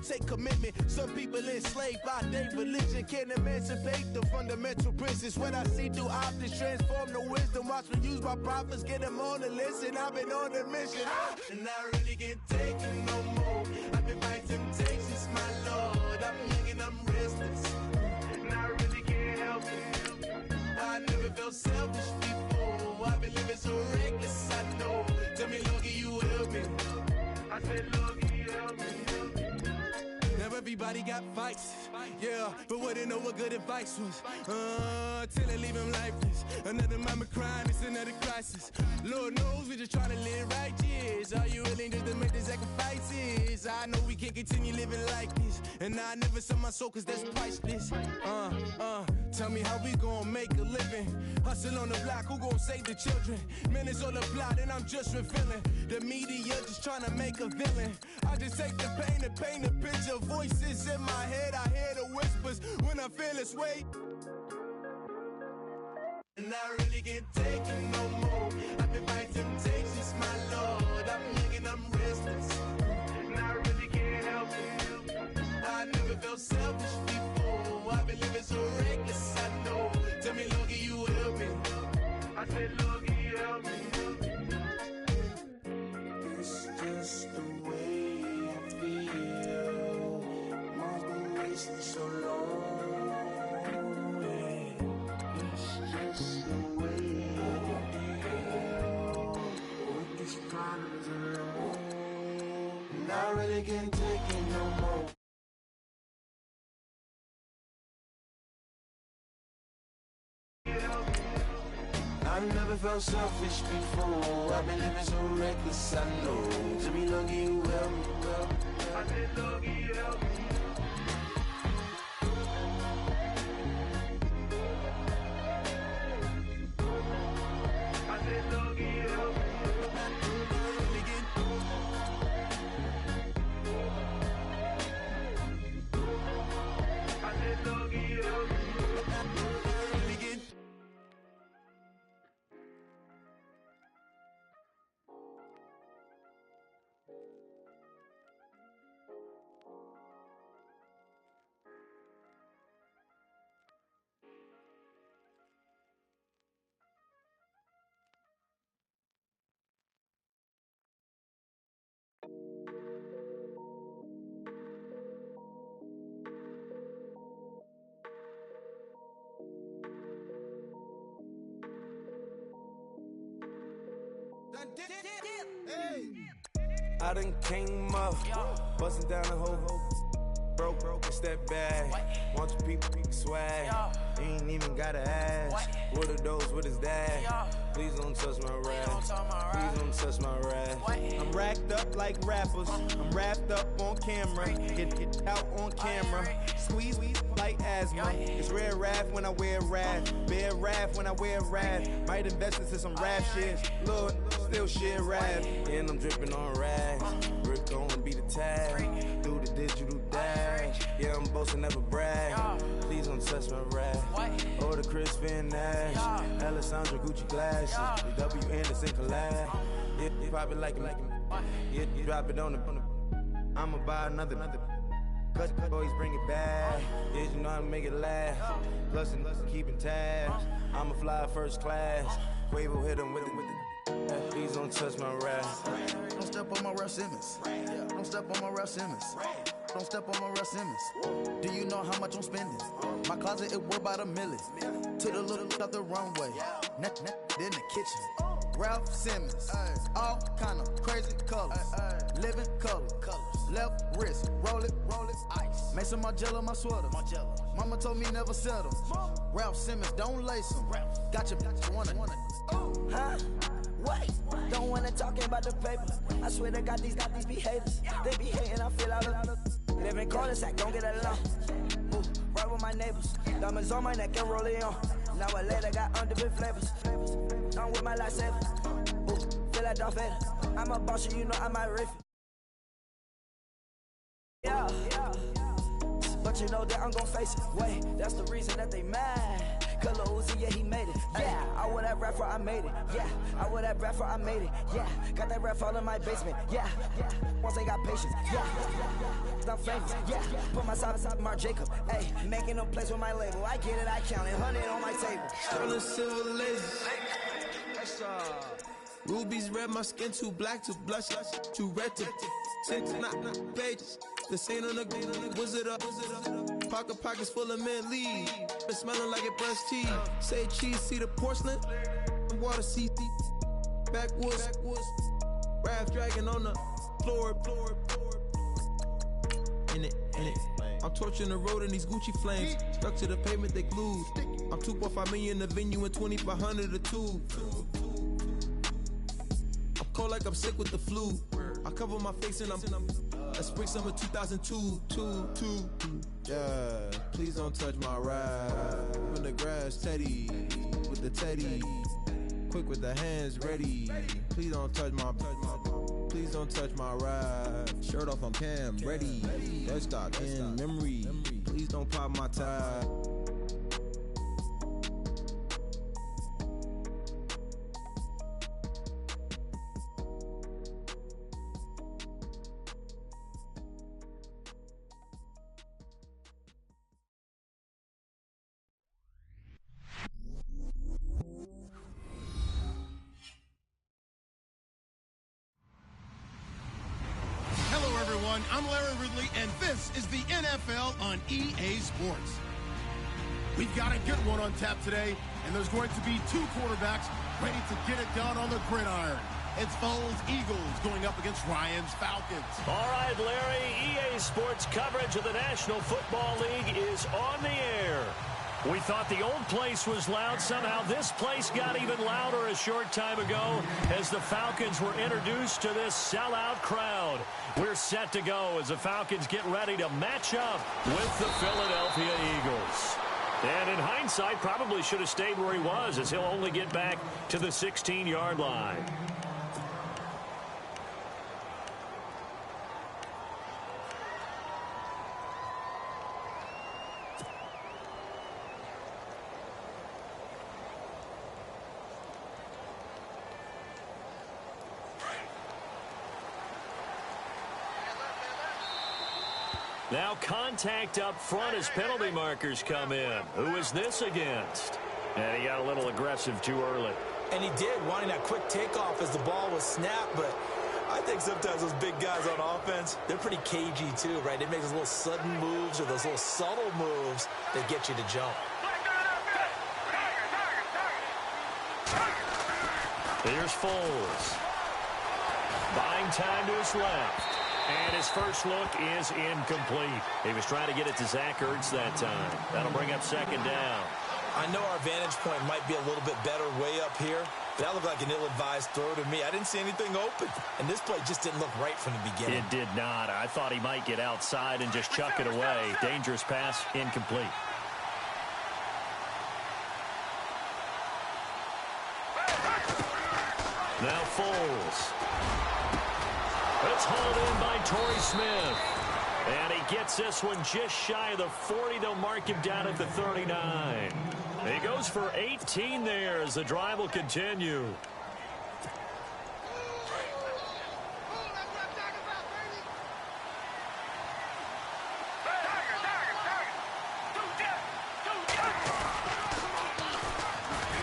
take commitment. Some people enslaved by their religion can't emancipate the fundamental principles. What I see through optics transform the wisdom. Watch me use my prophets, get them on the listen. I've been on a mission, and I really can't take it no more. I've been fighting temptations, my Lord. I'm young and I'm restless, and I really can't help it. I never felt selfish before. I've been living so reckless, I know. Tell me, Lord, can you help me? I said, Lord, can you help me? Now everybody got fights, yeah, but wouldn't know what good advice was. Till they leave him lifeless. Another mama crying, it's another crisis. Lord knows we just trying to live righteous. Are you willing just to make the sacrifices? I know we can't continue living like this, and I never sell my soul cause that's priceless. Tell me how we gon' make a living. Hustle on the block, who gon' save the children? Minutes on the plot and I'm just revealing. The media just trying to make a villain. I just take the pain and paint a picture. Voices in my head, I hear the whispers when I feel this way. And I really can't take it no more. I've been fighting temptations, my Lord. I'm young and I'm restless, and I really can't help it. I never felt selfish before. I've been living so reckless, I know. Tell me, Lord, can you help me? I said, Lord, can you help me? It's just the way I feel. Mom's been wasting so long. It's just the way I feel. With these problems alone, and I really can't take it no more. I've never felt selfish before. I've been living so reckless, I know. To be lucky you help me, well. I said lucky you help me. I said lucky you help me. I said lucky you help me. I done came up, bustin' down the whole broke, it's that bad. Want your people swag, you ain't even gotta ask. What are those, what is that? Please don't touch my rap, please don't touch my rap. I'm racked up like rappers, I'm wrapped up on camera. Get out on camera, squeeze like asthma. It's rare wrath when I wear wrath, bare wrath when I wear wrath. Might invest into some rap shit, Lord, still shit rap. And I'm dripping on rags, Rick gonna be the tag, do the digital dash. Yeah, I'm boasting, never brag. Please don't touch my rap. Or the Chris Van Nash, Alessandra Gucci glasses, the W Anderson collab. Yeah, you pop it like it. Yeah, you drop it on the. I'ma buy another. Cause boys bring it back. Yeah, you know how to make it laugh. Plus and keeping tabs. I'ma fly first class. Quavo hit him with it. Please don't touch my rap. Don't step on my Ralph Simmons. Don't step on my Ralph Simmons. Don't step on my Ralph Simmons. Do you know how much I'm spending? My closet, it worth about $1 million. Took the little out the runway. Then the kitchen. Ralph Simmons. All kind of crazy colors. Living colors. Left wrist. Roll it. Ice. Made some Margiela my sweater. Mama told me never settle. Ralph Simmons, don't lace him. Got your wanna. Huh? Wait, don't wanna talk about the paper. I swear to God, these be haters. They be hating, I feel out of live in cul-de-sac, don't get along. Ooh, right with my neighbors. Diamonds on my neck and roll it on. Now I later got underbit flavors. I'm with my lifesaver. Ooh, feel like Darth Vader. I'm a boss, you know I might riff. Yeah. But you know that I'm gon' face it. Wait, that's the reason that they mad. Color Uzi, yeah, he made it. Yeah, I wear that rapper, I made it. Yeah, I wear that rapper, I made it. Yeah, got that rap all in my basement. Yeah, once they got patience. Yeah, famous. Yeah, put myself up Mark Jacob. Hey, making no place with my label. I get it, I count it. 100 on my table. Sterling silver laser. Rubies red, my skin too black to blush, too red to six, not pages. The scene on the wizard up. Pockets full of mint leaves. It's smelling like it brushed teeth. Say cheese, see the porcelain. Water, see backwoods. Raft dragging on the floor. In it. I'm torching the road in these Gucci flames. Stuck to the pavement, they glued. I'm 2.5 million a venue and 2,500 a tube. I'm cold like I'm sick with the flu. I cover my face and I'm spring summer 2002. Yeah, please don't touch my ride. In the grass, Teddy with the Teddy. Quick with the hands ready. Please don't touch my ride. Shirt off on cam, ready. Dead stock in memory. Please don't pop my tie. I'm Larry Ridley, and this is the NFL on EA Sports. We've got a good one on tap today, and there's going to be two quarterbacks ready to get it done on the gridiron. It's Foles Eagles going up against Ryan's Falcons. All right, Larry, EA Sports coverage of the National Football League is on the air. We thought the old place was loud. Somehow this place got even louder a short time ago as the Falcons were introduced to this sellout crowd. We're set to go as the Falcons get ready to match up with the Philadelphia Eagles. And in hindsight, probably should have stayed where he was as he'll only get back to the 16-yard line. Now contact up front as penalty markers come in. Who is this against? And he got a little aggressive too early. And he did, wanting that quick takeoff as the ball was snapped, but I think sometimes those big guys on offense, they're pretty cagey too, right? They make those little sudden moves or those little subtle moves that get you to jump. Here's Foles. Buying time to his left. And his first look is incomplete. He was trying to get it to Zach Ertz that time. That'll bring up second down. I know our vantage point might be a little bit better way up here, but that looked like an ill-advised throw to me. I didn't see anything open, and this play just didn't look right from the beginning. It did not. I thought he might get outside and just chuck it away. Dangerous pass, incomplete. Now Foles. It's hauled in by Torrey Smith. And he gets this one just shy of the 40. They'll mark him down at the 39. He goes for 18 there as the drive will continue.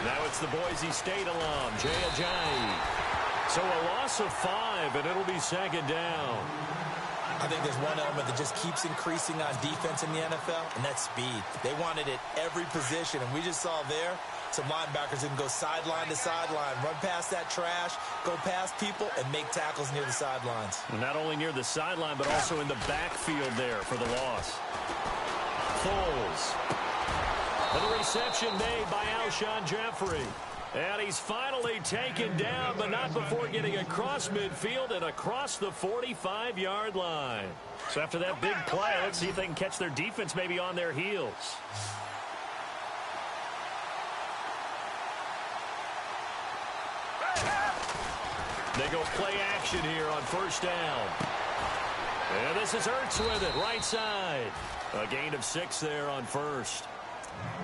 Now it's the Boise State alum, Jay Ajayi. So a loss of 5, and it'll be second down. I think there's one element that just keeps increasing on defense in the NFL, and that's speed. They want it at every position, and we just saw there some linebackers who can go sideline to sideline, run past that trash, go past people, and make tackles near the sidelines. And not only near the sideline, but also in the backfield there for the loss. Foles. And the reception made by Alshon Jeffrey. And he's finally taken down, but not before getting across midfield and across the 45-yard line. So after that big play, let's see if they can catch their defense maybe on their heels. They go play action here on first down. And this is Ertz with it, right side. A gain of 6 there on first.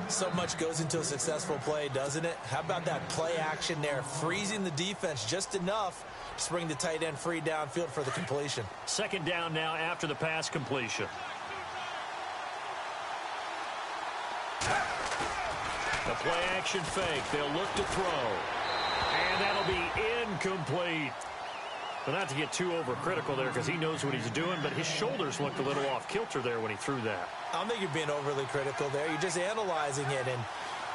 So much goes into a successful play, doesn't it? How about that play action there, freezing the defense just enough Just bring the tight end free downfield for the completion. Second down now after the pass completion. The play action fake. They'll look to throw. And that'll be incomplete. But not to get too overcritical there because he knows what he's doing, but his shoulders looked a little off kilter there when he threw that. I don't think you're being overly critical there. You're just analyzing it, and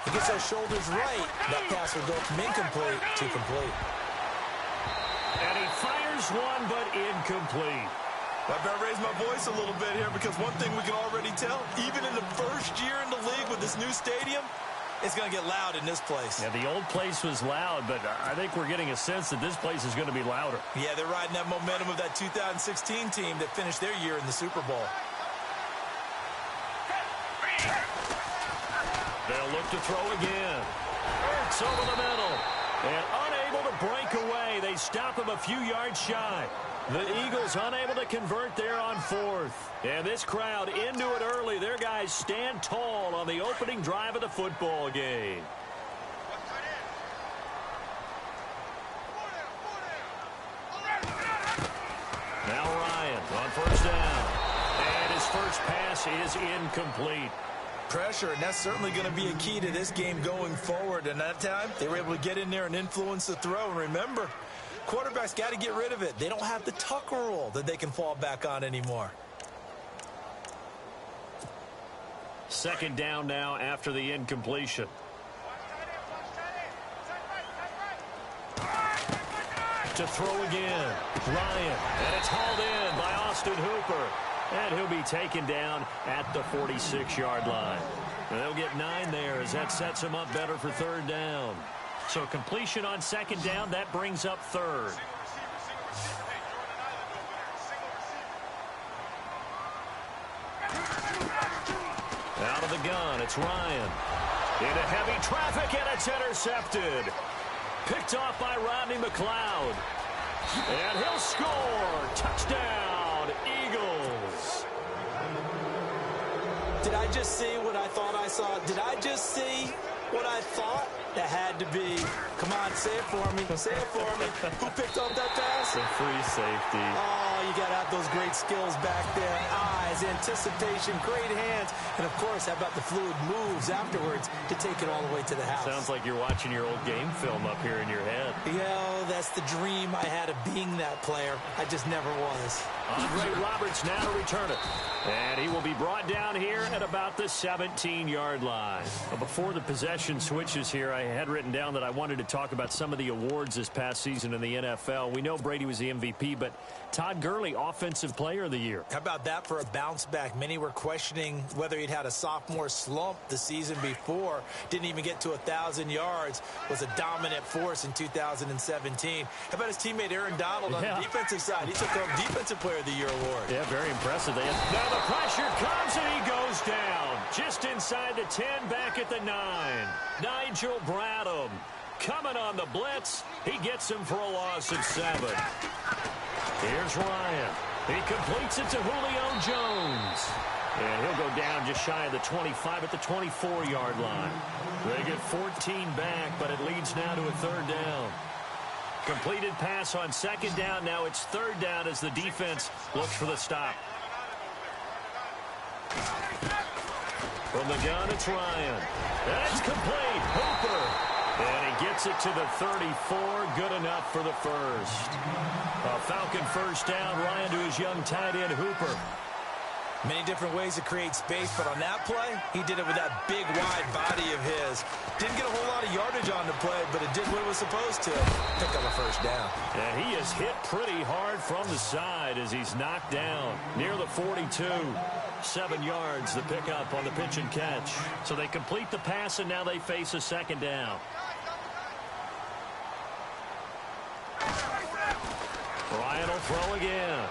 if he gets those shoulders right, that pass will go from incomplete to complete. And he fires one, but incomplete. I better raise my voice a little bit here because one thing we can already tell, even in the first year in the league with this new stadium, it's going to get loud in this place. Yeah, the old place was loud, but I think we're getting a sense that this place is going to be louder. Yeah, they're riding that momentum of that 2016 team that finished their year in the Super Bowl. They'll look to throw again. It's over the middle. And unable to break away. They stop him a few yards shy. The Eagles unable to convert there on fourth. And this crowd into it early. Their guys stand tall on the opening drive of the football game. Now Ryan on first down. And his first pass is incomplete. Pressure, and that's certainly going to be a key to this game going forward. And that time, they were able to get in there and influence the throw. And remember, quarterbacks got to get rid of it. They don't have the tuck rule that they can fall back on anymore. Second down now after the incompletion. To throw again, Ryan, and it's hauled in by Austin Hooper. And he'll be taken down at the 46-yard line. And they'll get 9 there as that sets him up better for third down. So completion on second down, that brings up third. Out of the gun, it's Ryan. Into heavy traffic, and it's intercepted. Picked off by Rodney McLeod. And he'll score. Touchdown, Eagles. Did I just see what I thought I saw? Did I just see what I thought? That had to be. Come on, say it for me. Say it for me. Who picked up that pass? The free safety. Oh, you got to have those great skills back there. Eyes, anticipation, great hands. And, of course, how about the fluid moves afterwards to take it all the way to the house? Sounds like you're watching your old game film up here in your head. Yeah, that's the dream I had of being that player. I just never was. Andre Roberts now to return it. And he will be brought down here at about the 17-yard line. Before the possession switches here, I had written down that I wanted to talk about some of the awards this past season in the NFL. We know Brady was the MVP, but Todd Gurley, Offensive Player of the Year. How about that for a bounce back? Many were questioning whether he'd had a sophomore slump the season before. Didn't even get to 1,000 yards. Was a dominant force in 2017. How about his teammate Aaron Donald on the defensive side? He took home Defensive Player of the Year award. Yeah, very impressive. Now the pressure comes and he goes down. Just inside the 10, back at the 9. Nigel Bradham coming on the blitz. He gets him for a loss of 7. Here's Ryan. He completes it to Julio Jones. And he'll go down just shy of the 25 at the 24-yard line. They get 14 back, but it leads now to a third down. Completed pass on second down. Now it's third down as the defense looks for the stop. From the gun, it's Ryan. And it's complete. Hooper. And he gets it to the 34. Good enough for the first. A Falcon first down. Ryan to his young tight end, Hooper. Many different ways to create space, but on that play, he did it with that big, wide body of his. Didn't get a whole lot of yardage on the play, but it did what it was supposed to. Pick up a first down. And he is hit pretty hard from the side as he's knocked down near the 42. 7 yards, the pickup on the pitch and catch. So they complete the pass, and now they face a second down. Ryan will throw again.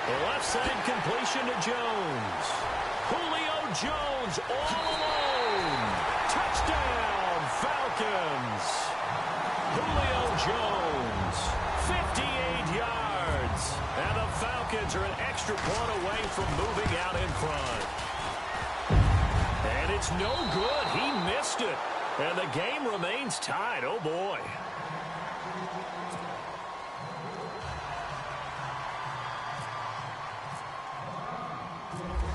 The left side completion to Jones. Julio Jones all alone. Touchdown, Falcons. Julio Jones, 58 yards. And the Falcons are an extra point away from moving out in front. And it's no good. He missed it. And the game remains tied. Oh, boy.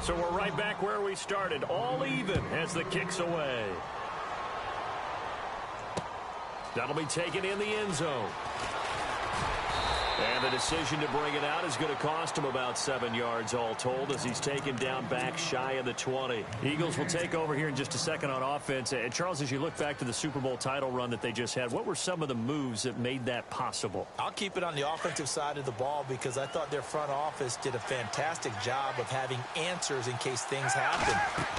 So we're right back where we started, all even as the kick's away. That'll be taken in the end zone. And the decision to bring it out is going to cost him about 7 yards all told as he's taken down back shy of the 20. Eagles will take over here in just a second on offense. And Charles, as you look back to the Super Bowl title run that they just had, what were some of the moves that made that possible? I'll keep it on the offensive side of the ball because I thought their front office did a fantastic job of having answers in case things happen.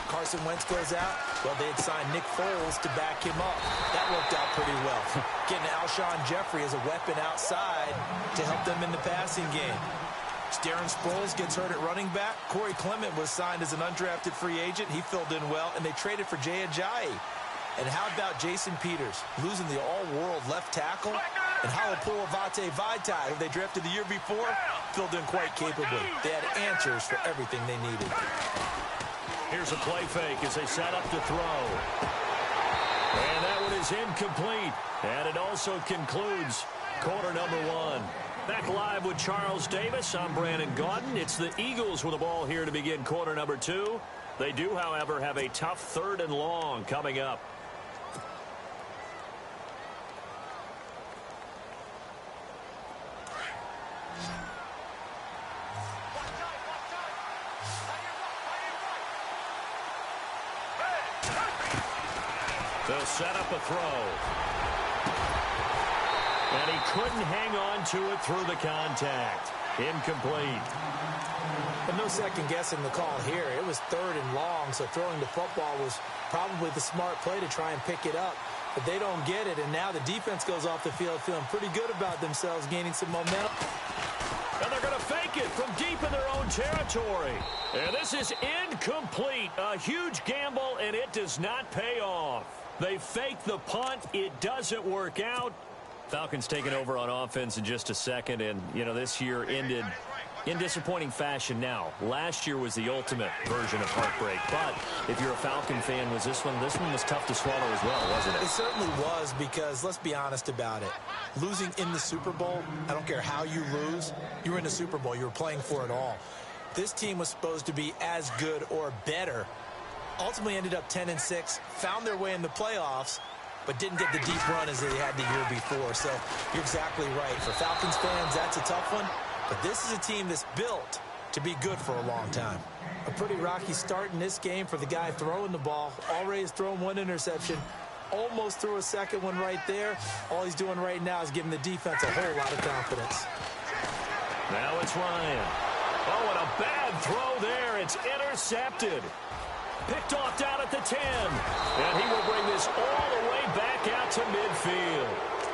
Carson Wentz goes out. Well, they had signed Nick Foles to back him up. That worked out pretty well. Getting Alshon Jeffrey as a weapon outside to help them in the passing game. Darren Sproles gets hurt at running back. Corey Clement was signed as an undrafted free agent. He filled in well, and they traded for Jay Ajayi. And how about Jason Peters losing the all-world left tackle? And Halapoulivaati Vaitai, who they drafted the year before, filled in quite capably. They had answers for everything they needed. Here's a play fake as they set up to throw. And that one is incomplete. And it also concludes quarter number one. Back live with Charles Davis. I'm Brandon Gaudin. It's the Eagles with the ball here to begin quarter number two. They do, however, have a tough 3rd and long coming up. They'll set up a throw. And he couldn't hang on to it through the contact. Incomplete. But no second guessing the call here. It was 3rd and long, so throwing the football was probably the smart play to try and pick it up. But they don't get it, and now the defense goes off the field feeling pretty good about themselves, gaining some momentum. And they're going to fake it from deep in their own territory. And this is incomplete. A huge gamble, and it does not pay off. They fake the punt. It doesn't work out. Falcons taking over on offense in just a second, and, you know, this year ended in disappointing fashion now. Last year was the ultimate version of heartbreak, but if you're a Falcon fan, this one was tough to swallow as well, wasn't it? It certainly was because, let's be honest about it, losing in the Super Bowl, I don't care how you lose, you were in the Super Bowl, you were playing for it all. This team was supposed to be as good or better. Ultimately ended up 10-6, found their way in the playoffs, but didn't get the deep run as they had the year before. So you're exactly right. For Falcons fans, that's a tough one. But this is a team that's built to be good for a long time. A pretty rocky start in this game for the guy throwing the ball. Already has thrown 1 interception. Almost threw a second one right there. All he's doing right now is giving the defense a whole lot of confidence. Now it's Ryan. Oh, and a bad throw there. It's intercepted. Picked off down at the 10. And he will bring this all the way back out to midfield.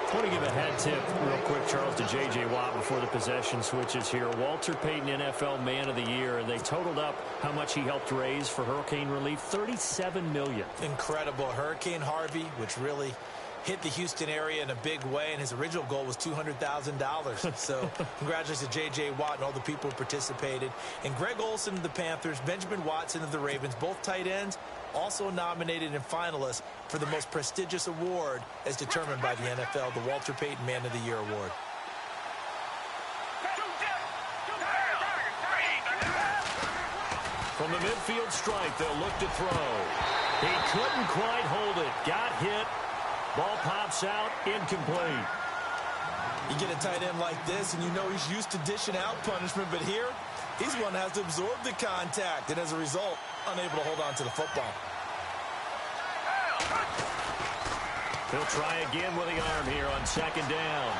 I want to give a hat tip real quick, Charles, to J.J. Watt before the possession switches here. Walter Payton, NFL Man of the Year, and they totaled up how much he helped raise for hurricane relief, $37 million. Incredible. Hurricane Harvey, which really hit the Houston area in a big way, and his original goal was $200,000. So congratulations to J.J. Watt and all the people who participated. And Greg Olsen of the Panthers, Benjamin Watson of the Ravens, both tight ends, also nominated and finalists for the most prestigious award as determined by the NFL, the Walter Payton Man of the Year Award. From the midfield strike, they'll look to throw. He couldn't quite hold it. Got hit. Ball pops out, incomplete. You get a tight end like this, and you know he's used to dishing out punishment, but here, he's one that has to absorb the contact, and as a result, unable to hold on to the football. He'll try again with the arm here on 2nd down.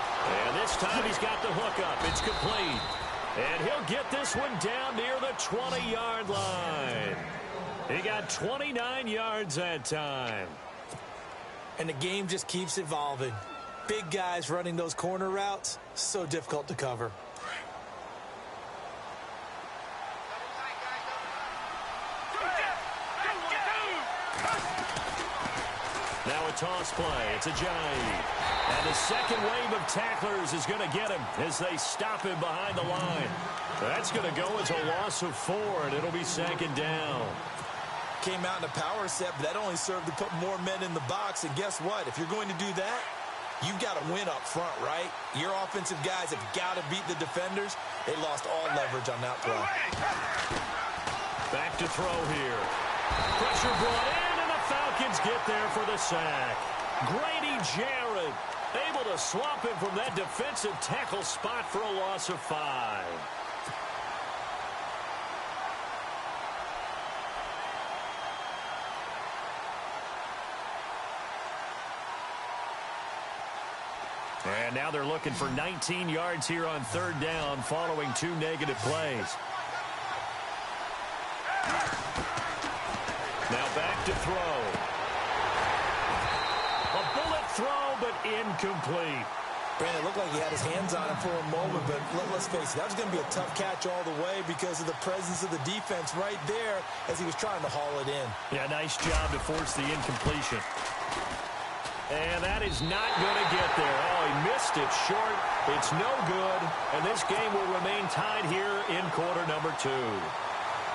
And this time he's got the hook up. It's complete. And he'll get this one down near the 20-yard line. He got 29 yards that time. And the game just keeps evolving. Big guys running those corner routes, so difficult to cover. Now a toss play. It's Ajayi. And the second wave of tacklers is going to get him as they stop him behind the line. That's going to go as a loss of 4, and it'll be 2nd down. Came out in a power set, but that only served to put more men in the box. And guess what? If you're going to do that, you've got to win up front, right? Your offensive guys have got to beat the defenders. They lost all leverage on that play. back to throw here. Pressure brought in, and the Falcons get there for the sack. Grady Jarrett able to swamp him from that defensive tackle spot for a loss of 5. And now they're looking for 19 yards here on 3rd down following 2 negative plays. Now back to throw. A bullet throw, but incomplete. Brandon, it looked like he had his hands on him for a moment, but let's face it, that was going to be a tough catch all the way because of the presence of the defense right there as he was trying to haul it in. Yeah, nice job to force the incompletion. And that is not going to get there. Oh, he missed it short. It's no good. And this game will remain tied here in quarter number 2.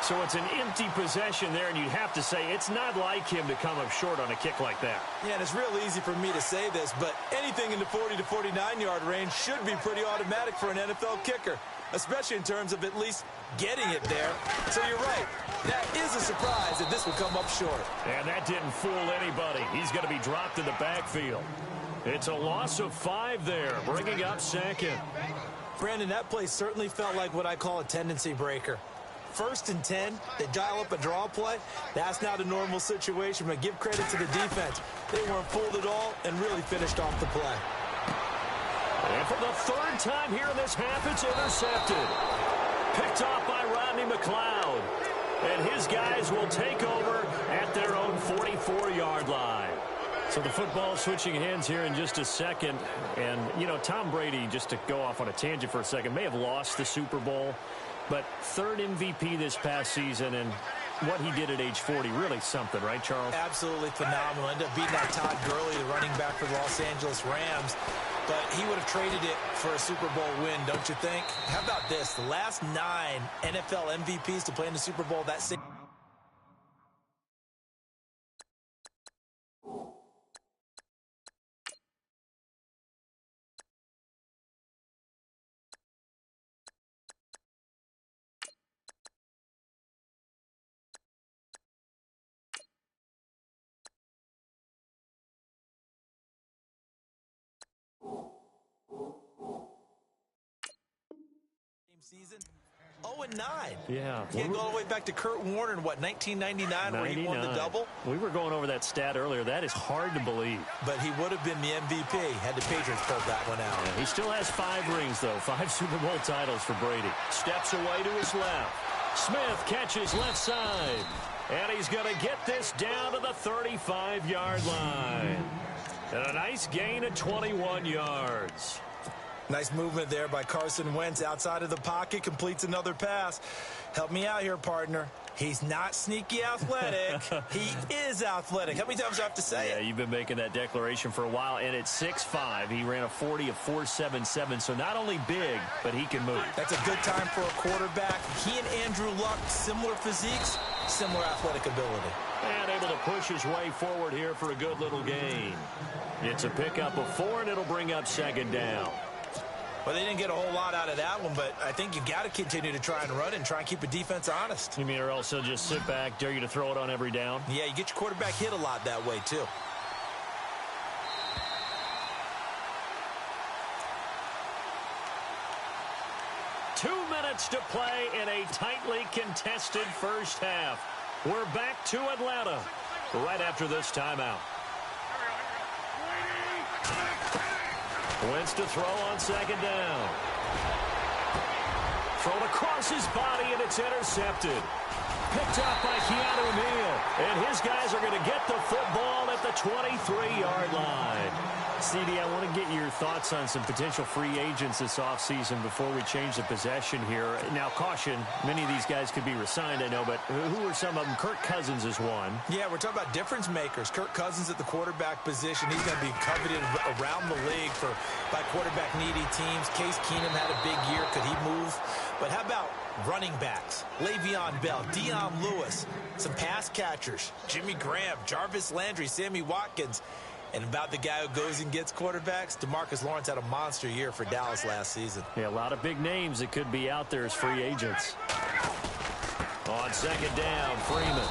So it's an empty possession there, and you'd have to say it's not like him to come up short on a kick like that. Yeah, and it's real easy for me to say this, but anything in the 40 to 49-yard range should be pretty automatic for an NFL kicker, especially in terms of at least getting it there. So you're right. That is a surprise that this will come up short. And that didn't fool anybody. He's going to be dropped in the backfield. It's a loss of 5 there, bringing up 2nd. Brandon, that play certainly felt like what I call a tendency breaker. 1st and 10, they dial up a draw play. That's not a normal situation, but give credit to the defense. They weren't fooled at all and really finished off the play. And for the 3rd time here in this half, it's intercepted. Picked off by Rodney McLeod. And his guys will take over at their own 44-yard line. So the football switching hands here in just a second. And, you know, Tom Brady, just to go off on a tangent for a second, may have lost the Super Bowl. But 3rd MVP this past season, and what he did at age 40, really something, right, Charles? Absolutely phenomenal. Ended up beating out Todd Gurley, the running back for the Los Angeles Rams. But he would have traded it for a Super Bowl win, don't you think? How about this? The last 9 NFL MVPs to play in the Super Bowl that same. Season 0-9. Yeah. Can't go all the way back to Kurt Warner in, what, 1999 where he won the double? We were going over that stat earlier. That is hard to believe. But he would have been the MVP had the Patriots pulled that one out. Yeah, he still has 5 rings, though. 5 Super Bowl titles for Brady. Steps away to his left. Smith catches left side. And he's going to get this down to the 35-yard line. And a nice gain of 21 yards. Nice movement there by Carson Wentz outside of the pocket, completes another pass. Help me out here, partner. He's not sneaky athletic. He is athletic. How many times do I have to say it? Yeah, you've been making that declaration for a while. And at 6'5", he ran a 40 of 4.77. So not only big, but he can move. That's a good time for a quarterback. He and Andrew Luck, similar physiques, similar athletic ability. And able to push his way forward here for a good little gain. It's a pickup of 4, and it'll bring up 2nd down. Well, they didn't get a whole lot out of that one, but I think you got to continue to try and run and try and keep a defense honest. You mean or else they'll just sit back, dare you to throw it on every down? Yeah, you get your quarterback hit a lot that way, too. Two minutes to play in a tightly contested first half. We're back to Atlanta right after this timeout. Wentz to throw on 2nd down. Thrown across his body, and it's intercepted. Picked up by Keanu Neal. And his guys are going to get the football at the 23-yard line. CD, I want to get your thoughts on some potential free agents this offseason before we change the possession here. Now, caution, many of these guys could be re-signed, I know, but who are some of them? Kirk Cousins is one. Yeah, we're talking about difference makers. Kirk Cousins at the quarterback position. He's going to be coveted around the league by quarterback-needy teams. Case Keenum had a big year. Could he move? But how about running backs? Le'Veon Bell, Dion Lewis, some pass catchers, Jimmy Graham, Jarvis Landry, Sammy Watkins. And about the guy who goes and gets quarterbacks, DeMarcus Lawrence had a monster year for Dallas last season. Yeah, a lot of big names that could be out there as free agents. On second down, Freeman.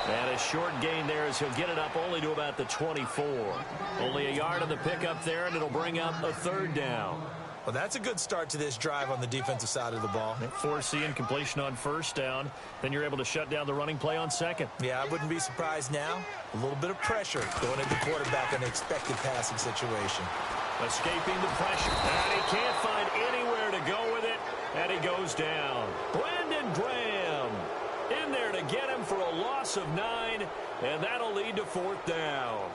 And a short gain there as he'll get it up only to about the 24. Only a yard on the pickup there, and it'll bring up a third down. Well, that's a good start to this drive on the defensive side of the ball. Forcing completion on first down. Then you're able to shut down the running play on second. Yeah, I wouldn't be surprised now. A little bit of pressure going into quarterback in an expected passing situation. Escaping the pressure. And he can't find anywhere to go with it. And he goes down. Brandon Graham in there to get him for a loss of 9. And that'll lead to fourth down.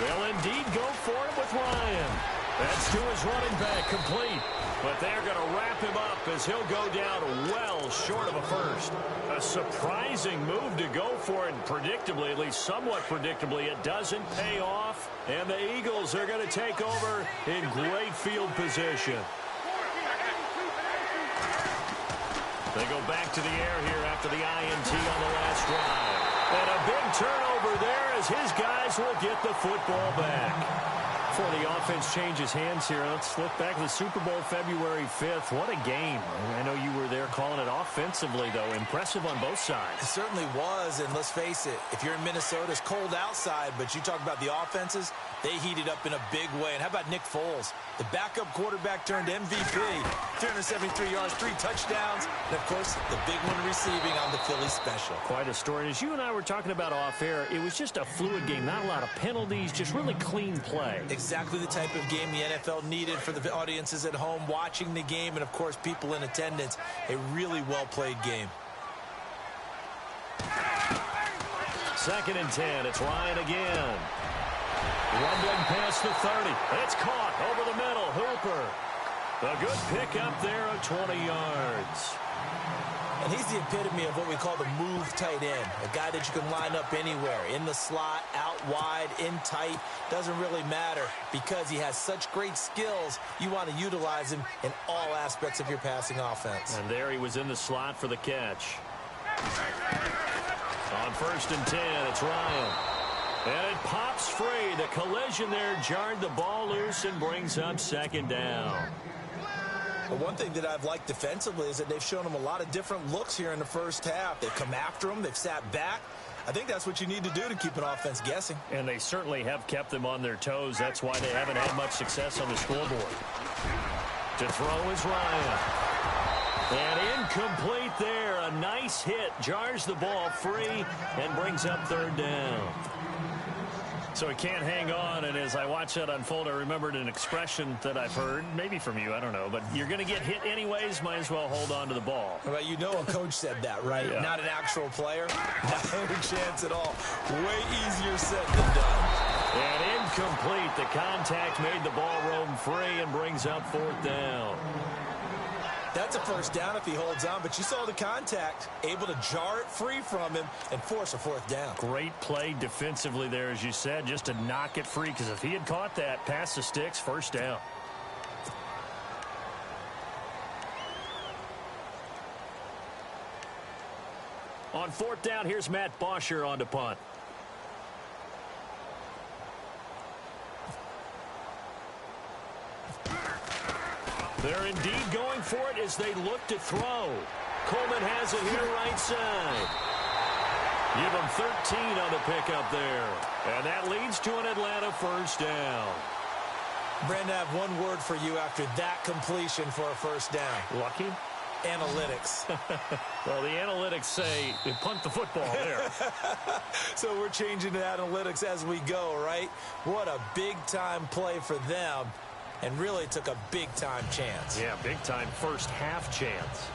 They'll indeed go for it with Ryan. That's to his running back, complete. But they're going to wrap him up as he'll go down well short of a first. A surprising move to go for it, and predictably, at least somewhat predictably, it doesn't pay off. And the Eagles are going to take over in great field position. They go back to the air here after the INT on the last drive. And a big turnover there as his guys will get the football back. Before the offense changes hands here, let's look back at the Super Bowl February 5th. What a game. I know you were there calling it offensively, though. Impressive on both sides. It certainly was, and let's face it, if you're in Minnesota, it's cold outside, but you talk about the offenses, they heated up in a big way. And how about Nick Foles? The backup quarterback turned MVP. 373 yards, 3 touchdowns, and, of course, the big one receiving on the Philly special. Quite a story. And as you and I were talking about off air, it was just a fluid game. Not a lot of penalties, just really clean play. Exactly the type of game the NFL needed for the audiences at home watching the game and, of course, people in attendance. A really well-played game. 2nd and 10. It's Ryan again. Rumbling past the 30. It's caught over the middle. Hooper. A good pickup there of 20 yards. And he's the epitome of what we call the move tight end. A guy that you can line up anywhere. In the slot, out wide, in tight. Doesn't really matter because he has such great skills. You want to utilize him in all aspects of your passing offense. And there he was in the slot for the catch. On 1st and 10, it's Ryan. And it pops free. The collision there jarred the ball loose and brings up 2nd down. But one thing that I've liked defensively is that they've shown him a lot of different looks here in the first half. They've come after him. They've sat back. I think that's what you need to do to keep an offense guessing. And they certainly have kept them on their toes. That's why they haven't had much success on the scoreboard. To throw is Ryan. And incomplete there. A nice hit. Jars the ball free and brings up 3rd down. So he can't hang on, and as I watch that unfold, I remembered an expression that I've heard, maybe from you, I don't know, but you're going to get hit anyways, might as well hold on to the ball. Well, you know a coach said that, right? Yeah. Not an actual player. No chance at all. Way easier said than done. And incomplete. The contact made the ball roam free and brings up 4th down. That's a first down if he holds on, but you saw the contact, able to jar it free from him and force a 4th down. Great play defensively there, as you said, just to knock it free, because if he had caught that, past the sticks, 1st down. On 4th down, here's Matt Bosher on to punt. They're indeed going for it as they look to throw. Coleman has it here right side. Give him 13 on the pickup there. And that leads to an Atlanta 1st down. Brandon, I have one word for you after that completion for a 1st down. Lucky? Analytics. Well, the analytics say you punt the football there. So we're changing to analytics as we go, right? What a big-time play for them. And really took a big-time chance. Yeah, big-time first half chance.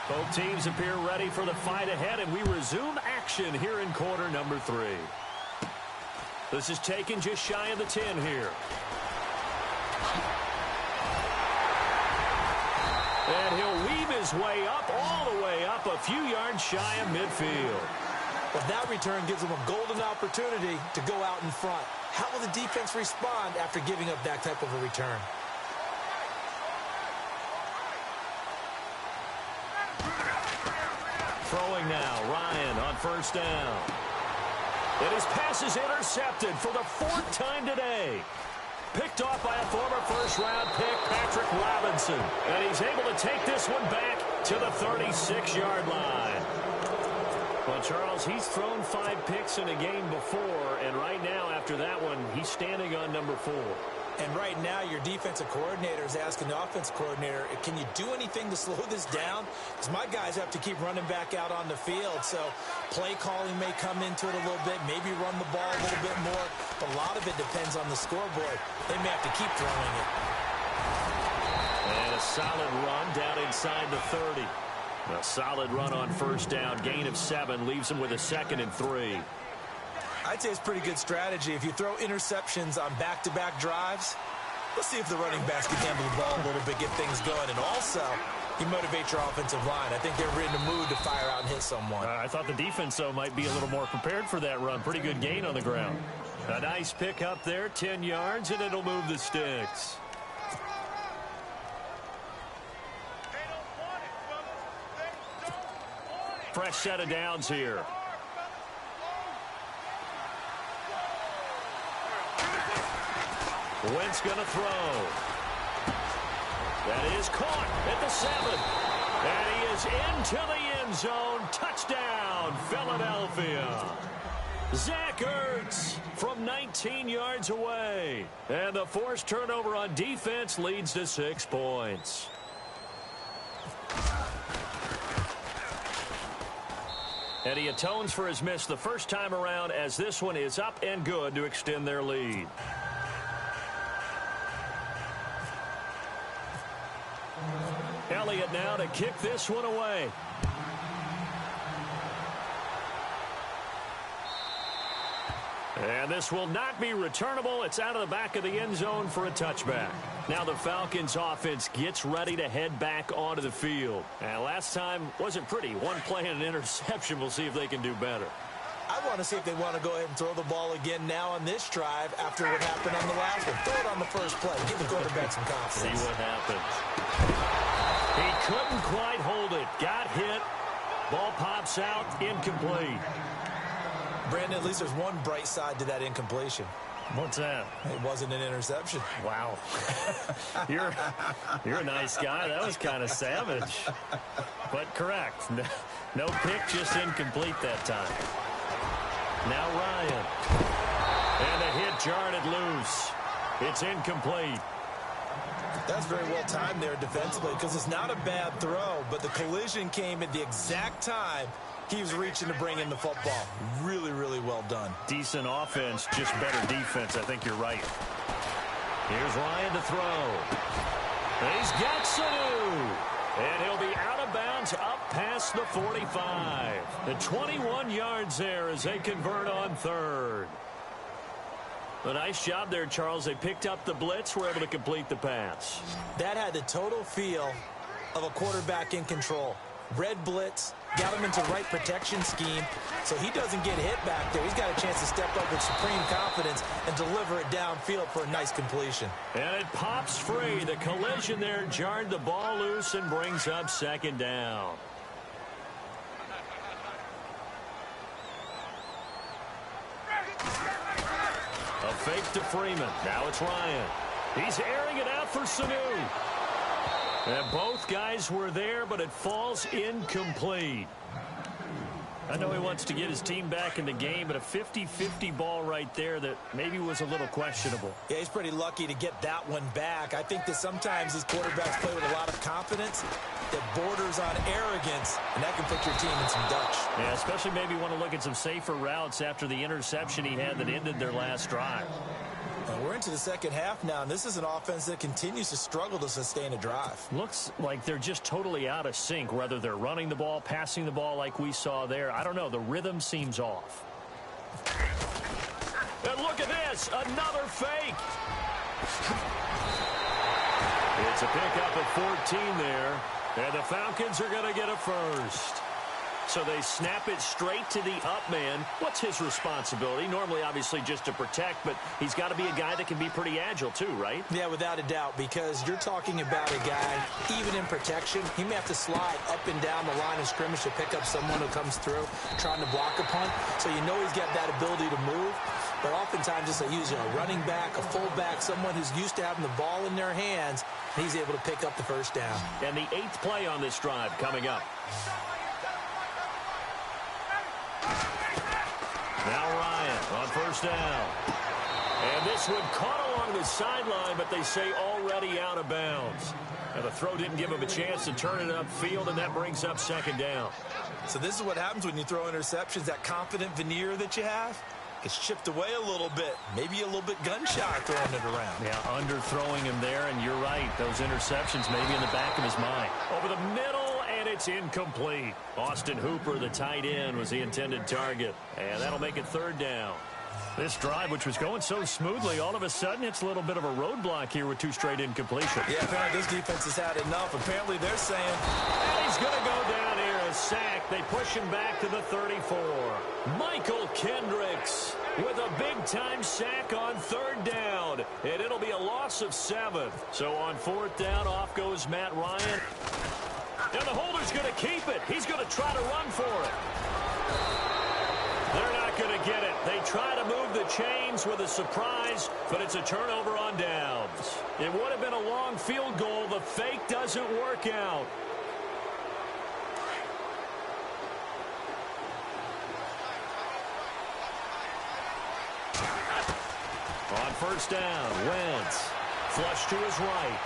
Both teams appear ready for the fight ahead, and we resume action here in quarter number 3. This is taken just shy of the 10 here. And he'll weave his way up, all the way up, a few yards shy of midfield. But that return gives them a golden opportunity to go out in front. How will the defense respond after giving up that type of a return? Throwing now, Ryan on first down. And his pass is intercepted for the 4th time today. Picked off by a former first-round pick, Patrick Robinson. And he's able to take this one back to the 36-yard line. Well, Charles, he's thrown 5 picks in a game before, and right now, after that one, he's standing on number 4. And right now, your defensive coordinator is asking the offensive coordinator, can you do anything to slow this down? Because my guys have to keep running back out on the field. So play calling may come into it a little bit, maybe run the ball a little bit more. But a lot of it depends on the scoreboard. They may have to keep throwing it. And a solid run down inside the 30. A solid run on first down. Gain of 7 leaves him with a 2nd and 3. I'd say it's pretty good strategy. If you throw interceptions on back-to-back drives, let's see if the running backs can handle the ball a little bit, get things going. And also, you motivate your offensive line. I think they're in the mood to fire out and hit someone. I thought the defense, though, might be a little more prepared for that run. Pretty good gain on the ground. A nice pick up there, 10 yards, and it'll move the sticks. Fresh set of downs here. Wentz going to throw. That is caught at the 7. And he is into the end zone. Touchdown, Philadelphia. Zach Ertz from 19 yards away. And the forced turnover on defense leads to 6 points. And he atones for his miss the first time around, as this one is up and good to extend their lead. Elliott now to kick this one away. And this will not be returnable. It's out of the back of the end zone for a touchback. Now the Falcons offense gets ready to head back onto the field. And last time wasn't pretty. One play and an interception. We'll see if they can do better. I want to see if they want to go ahead and throw the ball again now on this drive after what happened on the last one. Throw it on the first play. Give the quarterback some confidence. See what happens. He couldn't quite hold it. Got hit. Ball pops out. Incomplete. Brandon, at least there's one bright side to that incompletion. What's that? It wasn't an interception. Wow. You're a nice guy. That was kind of savage. But correct. No pick, just incomplete that time. Now Ryan. And the hit jarred it loose. It's incomplete. That's very well timed there defensively, because it's not a bad throw, but the collision came at the exact time he was reaching to bring in the football. Really, really well done. Decent offense, just better defense. I think you're right. Here's Ryan to throw. He's got Sanu. And he'll be out of bounds up past the 45. The 21 yards there as they convert on 3rd. A nice job there, Charles. They picked up the blitz, were able to complete the pass. That had the total feel of a quarterback in control. Red blitz, got him into right protection scheme, so he doesn't get hit back there. He's got a chance to step up with supreme confidence and deliver it downfield for a nice completion. And it pops free. The collision there jarred the ball loose and brings up 2nd down. A fake to Freeman. Now it's Ryan. He's airing it out for Sanu. And both guys were there, but it falls incomplete. I know he wants to get his team back in the game, but a 50-50 ball right there that maybe was a little questionable. Yeah, he's pretty lucky to get that one back. I think that sometimes these quarterbacks play with a lot of confidence that borders on arrogance, and that can put your team in some Dutch. Yeah, especially maybe want to look at some safer routes after the interception he had that ended their last drive. We're into the second half now, and this is an offense that continues to struggle to sustain a drive. Looks like they're just totally out of sync, whether they're running the ball, passing the ball like we saw there. I don't know. The rhythm seems off. And look at this. Another fake. It's a pickup of 14 there, and the Falcons are going to get a first. So they snap it straight to the up man. What's his responsibility? Normally, obviously, just to protect, but he's got to be a guy that can be pretty agile too, right? Yeah, without a doubt, because you're talking about a guy, even in protection, he may have to slide up and down the line of scrimmage to pick up someone who comes through trying to block a punt. So you know he's got that ability to move. But oftentimes, just using a running back, a fullback, someone who's used to having the ball in their hands, he's able to pick up the first down. And the 8th play on this drive coming up. Now Ryan on first down. And this one caught along the sideline, but they say already out of bounds. And the throw didn't give him a chance to turn it upfield, and that brings up second down. So this is what happens when you throw interceptions, that confident veneer that you have. It's chipped away a little bit, maybe a little bit gun-shy throwing it around. Yeah, underthrowing him there, and you're right. Those interceptions maybe in the back of his mind. Over the middle, and it's incomplete. Austin Hooper, the tight end, was the intended target. And that'll make it third down. This drive, which was going so smoothly, all of a sudden it's a little bit of a roadblock here with 2 straight incompletions. Yeah, apparently this defense has had enough. Apparently they're saying, and he's going to go down here, a sack. They push him back to the 34. Michael Kendricks with a big-time sack on third down, and it'll be a loss of 7. So on fourth down, off goes Matt Ryan. And the holder's going to keep it. He's going to try to run for it. They're not going to get it. They try to move the chains with a surprise, but it's a turnover on downs. It would have been a long field goal. The fake doesn't work out. On first down, Wentz. Flush to his right.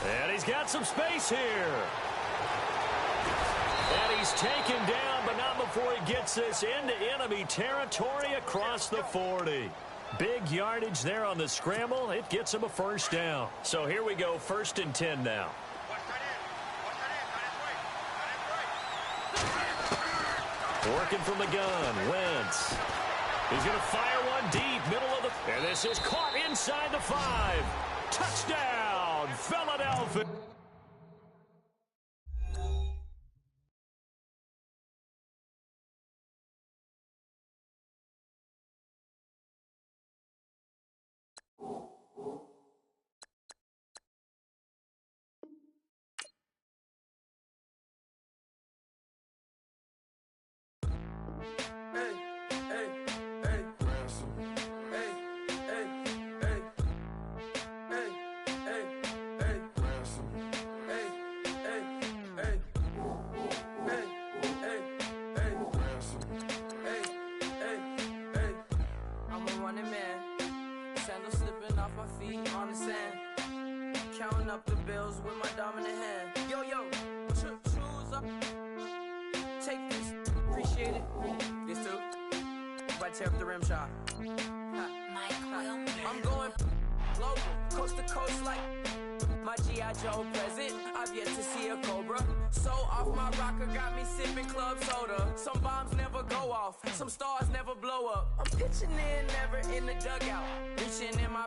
And he's got some space here. And he's taken down, but not before he gets this into enemy territory across the 40. Big yardage there on the scramble. It gets him a first down. So here we go, 1st and 10 now. Working from the gun, Wentz. He's going to fire one deep, middle of the... And this is caught inside the 5. Touchdown, Philadelphia. Counting up the bills with my dominant hand. Yo, choose up. Take this. Appreciate it. This too. Right, tear up the rim shot. I'm going global, coast to coast like my G.I. Joe present. I've yet to see a Cobra. So off my rocker got me sipping club soda. Some bombs never go off, some stars never blow up. I'm pitching in, never in the dugout. Reaching in my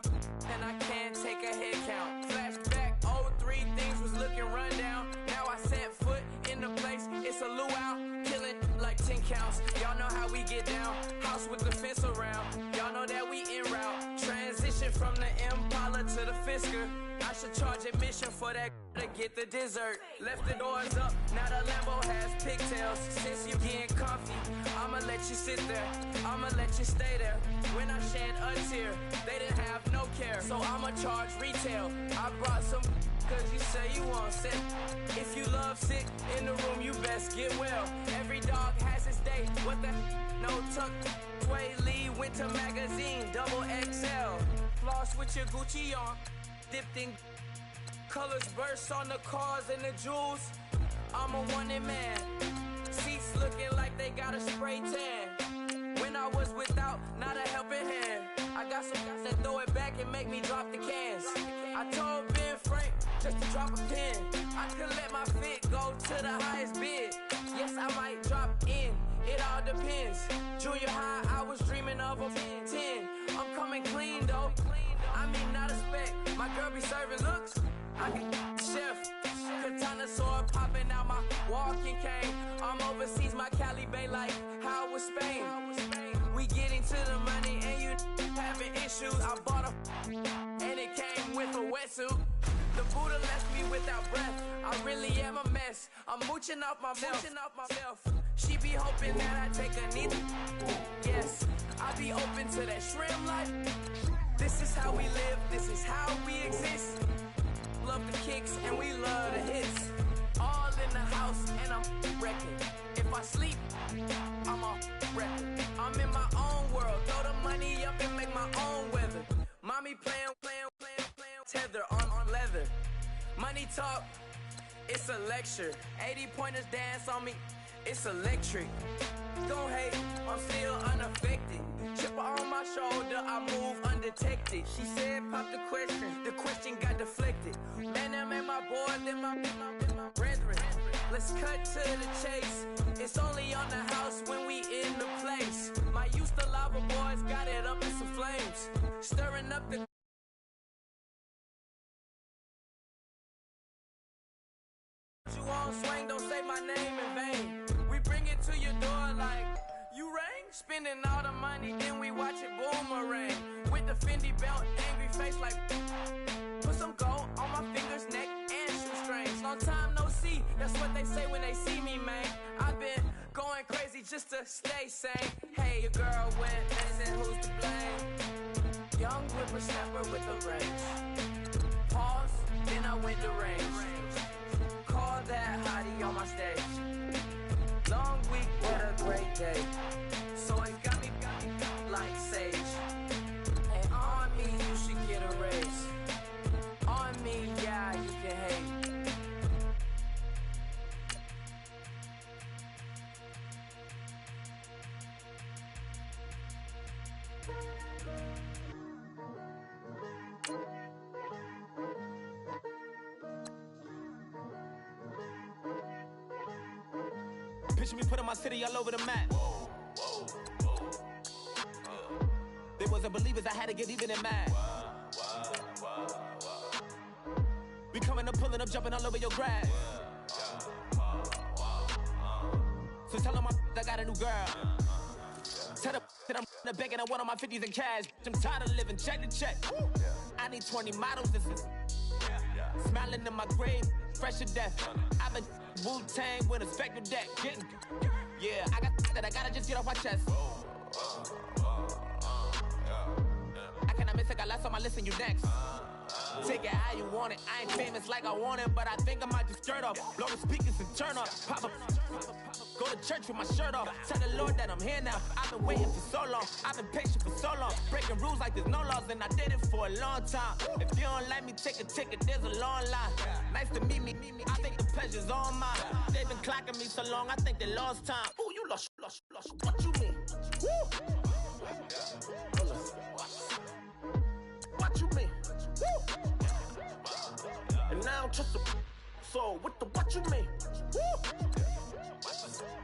and I can't take a head count. Flashback, 03, things was looking rundown. Now I set foot in the place, it's a luau. Killing like 10 counts. Y'all know how we get down. House with the fence around. Y'all know that we en route. Transition from the Impala to the Fisker. I should charge admission for that to get the dessert. Left the doors up, now the Lambo has pigtails. Since you getting comfy, I'ma let you sit there. I'ma let you stay there. When I shed a tear, they didn't have no care. So I'ma charge retail. I brought some cause you say you want sick. If you love sick in the room, you best get well. Every dog has its day. What the no tuck? Sway Lee Winter Magazine, double XL. Floss with your Gucci on. Dipped in colors burst on the cars and the jewels. I'm a wanted man. Seats looking like they got a spray tan. When I was without, not a helping hand. I got some guys that throw it back and make me drop the cans. I told Ben Frank just to drop a pin. I could let my fit go to the highest bid. Yes, I might drop in. It all depends. Junior high, I was dreaming of a 10. I'm coming clean though. I mean, not a spec. My girl be serving looks. I can chef. katana sword popping out my walking cane. I'm overseas, my Cali Bay like how was Spain. We getting to the money and you having issues. I bought a and it came with a wetsuit. The Buddha left me without breath. I really am a mess. I'm mooching off myself. She be hoping that I take a knee. Yes, I be open to that shrimp life. This is how we live. This is how we exist. Love the kicks and we love the hits. All in the house and I'm wrecking. If I sleep, I'm off record. I'm in my own world. Throw the money up and make my own weather. Mommy playing, tether on leather. Money talk, it's a lecture. 80 pointers dance on me, it's electric. Don't hate, I'm still unaffected. Chipper on my shoulder, I move undetected. She said pop the question got deflected. Man, that made my boy, then my brethren. Let's cut to the chase. It's only on the house when we in the place. My used to lava boys got it up in some flames. Stirring up the you on swing, don't say my name in vain. We bring it to your door like you rang, spending all the money, then we watch it boomerang. With the Fendi belt, angry face like put some gold on my fingers, neck, and shoestrings. Long time no see, that's what they say when they see me, man. I've been going crazy just to stay sane. Hey, your girl went missing, who's to blame? Young whippersnapper with the range. Pause, then I went to range. Call that hottie on my stage. Long week, but a great day. So it got me like sage. And on me, you should get a raise. On me, yeah, you can hate. Picture me putting my city all over the map. They wasn't believers, I had to get even and mad. We coming up, pulling up, jumping all over your grass. So tell them I got a new girl. Tell them that I'm in the bank and I want all my 50s in cash. I'm tired of living check to check. I need 20 models, this is smiling in my grave, fresh to death. I've been Wu-Tang with a spectral deck. Yeah, I got that I gotta just get off my chest. I cannot miss it, got last on my list and you next. Take it how you want it. I ain't famous like I want it, but I think I might just skirt off. Blow the speakers and turn up. Pop up. Go to church with my shirt off. Tell the Lord that I'm here now. I've been waiting for so long. I've been patient for so long. Breaking rules like there's no laws, and I did it for a long time. If you don't like me, take a ticket. There's a long line. Nice to meet me. I think the pleasure's all mine. They've been clocking me so long, I think they lost time. Ooh, you lost. What you mean? Woo! What you mean? Woo! And now I'm just a so what you mean? Woo!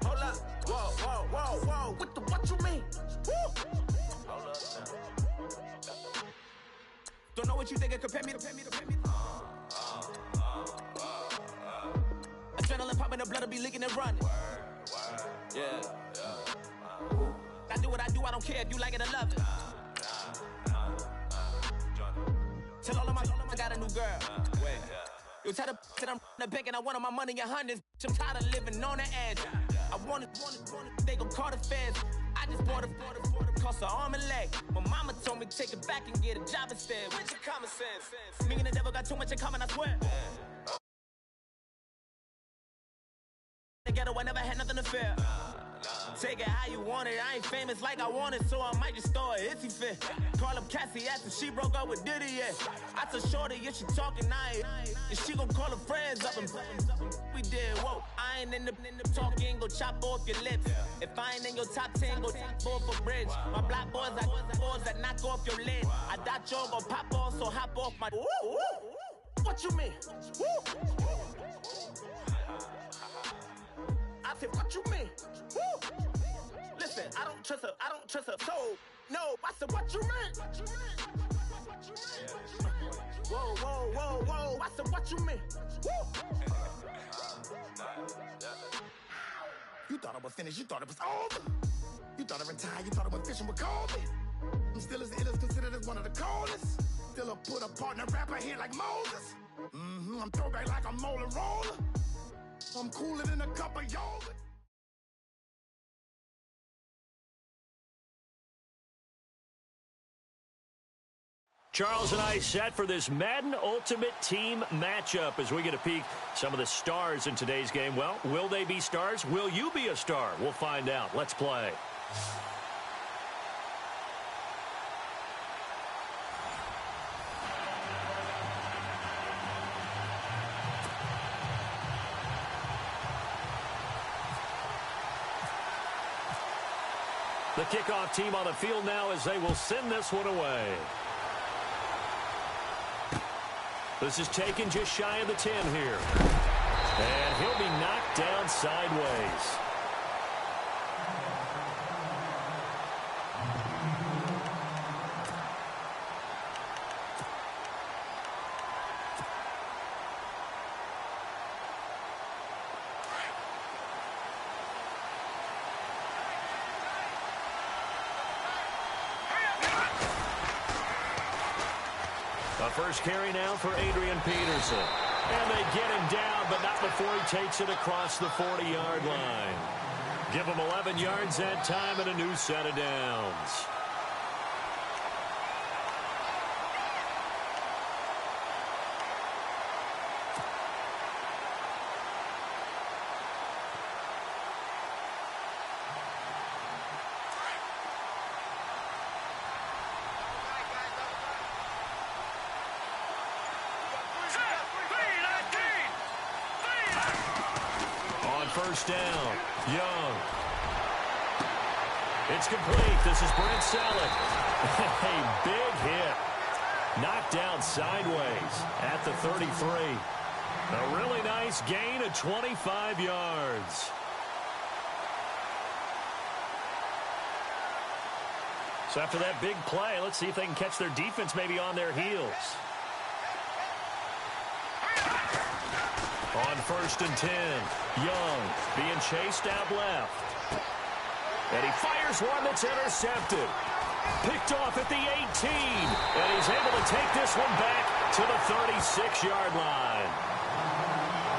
Hold up, whoa, what you mean? Woo! Hold up. Don't know what you think it compare me to. Adrenaline popping, the blood be leaking and running. Yeah. I do what I do, I don't care if you like it or love it. Tell all of my I got a new girl. Wait. You tell the that I'm in the bank and I want all my money in hundreds. I'm tired of living on the edge. I want it, they gon' call the feds. I just bought it, cost an arm and leg. My mama told me take it back and get a job instead. Where's your common sense? Me and the devil got too much in common, I swear. The ghetto, I never had nothing to fear. Take it how you want it. I ain't famous like I want it, so I might just throw a hissy fit. Call up Cassie after she broke up with Diddy, yeah. I told Shorty if she talking, I ain't. And she gon' call her friends up and we did, whoa. I ain't in the talking, go chop off your lips. If I ain't in your top 10, go top 4 for bridge. My black boys, I boys that knock off your lid. I thought y'all gon' pop off, so hop off my. What you mean? I said, what you mean? Woo! Listen, I don't trust her, so no. I said, what you mean? Whoa, whoa, whoa, whoa. I said, what you mean? Woo! You thought I was finished, you thought it was over. You thought I retired, you thought I went fishing with Kobe. I'm still as ill as considered as one of the coldest. Still a put a partner rapper here like Moses. I'm throwback like a molar roller. I'm cooler than a cup of yogurt. Charles and I set for this Madden Ultimate Team matchup as we get a peek some of the stars in today's game. Well, will they be stars? Will you be a star? We'll find out. Let's play. The kickoff team on the field now as they will send this one away. This is taken just shy of the 10 here. And he'll be knocked down sideways. First carry now for Adrian Peterson. And they get him down, but not before he takes it across the 40-yard line. Give him 11 yards that time and a new set of downs. First down, Young. It's complete. This is Brent Selleck. A big hit. Knocked down sideways at the 33. A really nice gain of 25 yards. So after that big play, let's see if they can catch their defense maybe on their heels. On first and 10, Young being chased out left. And he fires one that's intercepted. Picked off at the 18. And he's able to take this one back to the 36-yard line.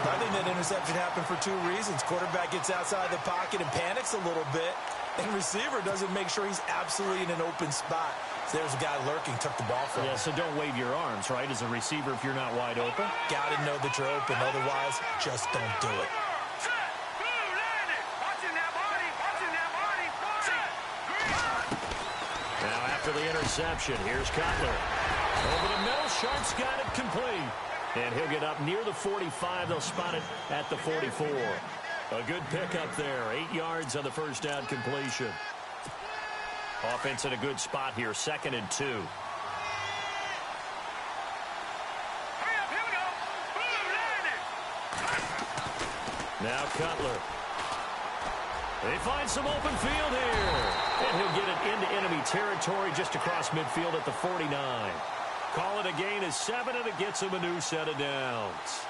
I think that interception happened for two reasons. Quarterback gets outside the pocket and panics a little bit. And receiver doesn't make sure he's absolutely in an open spot. So there's a guy lurking, took the ball from him. Yeah, so don't wave your arms, right, as a receiver if you're not wide open. Got to know that you're open. Otherwise, just don't do it. Now after the interception, here's Cutler. Over the middle, Sharp's got it complete. And he'll get up near the 45. They'll spot it at the 44. A good pickup there. 8 yards on the first down completion. Offense in a good spot here. 2nd and 2. Now Cutler. They find some open field here. And he'll get it into enemy territory just across midfield at the 49. Call it a gain of 7, and it gets him a new set of downs.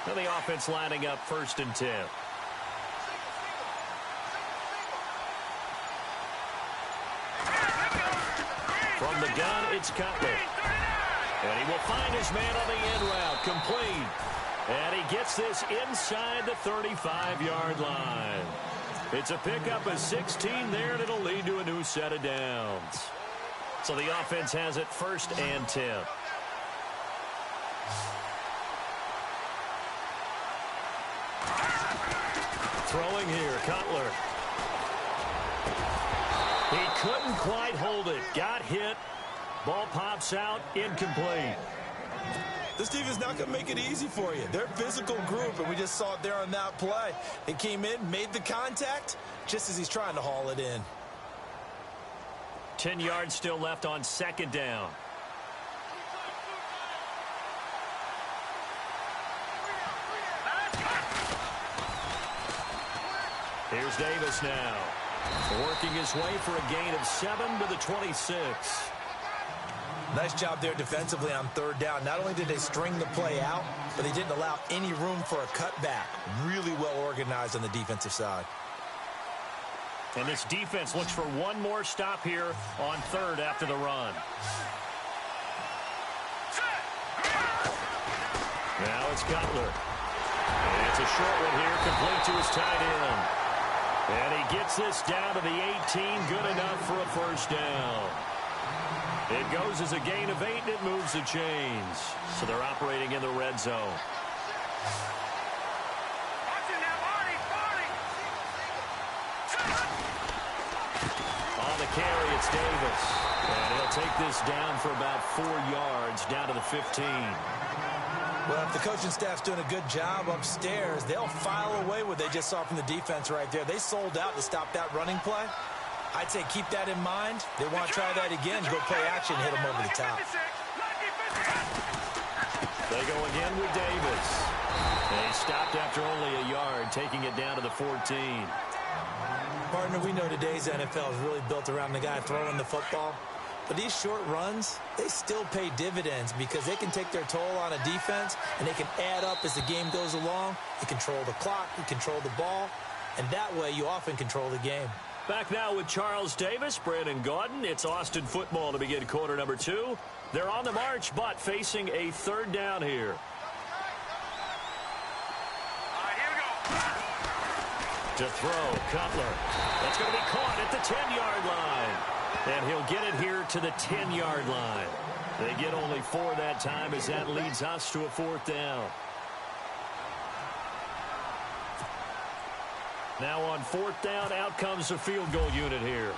Now the offense lining up 1st and 10. From the gun, it's Cutler. And he will find his man on the end route, complete. And he gets this inside the 35-yard line. It's a pickup of 16 there, and it'll lead to a new set of downs. So the offense has it 1st and 10. Throwing here, Cutler. He couldn't quite hold it. Got hit. Ball pops out. Incomplete. This team is not going to make it easy for you. They're a physical group, and we just saw it there on that play. They came in, made the contact, just as he's trying to haul it in. 10 yards still left on 2nd down. Here's Davis now. Working his way for a gain of 7 to the 26. Nice job there defensively on third down. Not only did they string the play out, but they didn't allow any room for a cutback. Really well organized on the defensive side. And this defense looks for one more stop here on third after the run. Now it's Cutler. And it's a short one here, complete to his tight end. And he gets this down to the 18, good enough for a first down. It goes as a gain of 8, and it moves the chains. So they're operating in the red zone. On the carry, it's Davis. And he'll take this down for about 4 yards, down to the 15. Well, if the coaching staff's doing a good job upstairs, they'll file away what they just saw from the defense right there. They sold out to stop that running play. I'd say keep that in mind. They want to try that again, go play action, hit them over the top. They go again with Davis. And he stopped after only a yard, taking it down to the 14. Partner, we know today's NFL is really built around the guy throwing the football. But these short runs, they still pay dividends because they can take their toll on a defense, and they can add up as the game goes along. You control the clock, you control the ball, and that way you often control the game. Back now with Charles Davis, Brandon Gaudin. It's Austin football to begin quarter number 2. They're on the march, but facing a third down here. To throw, Cutler. That's going to be caught at the 10-yard line. And he'll get it here to the 10-yard line. They get only 4 that time as that leads us to a fourth down. Now on fourth down, out comes the field goal unit here.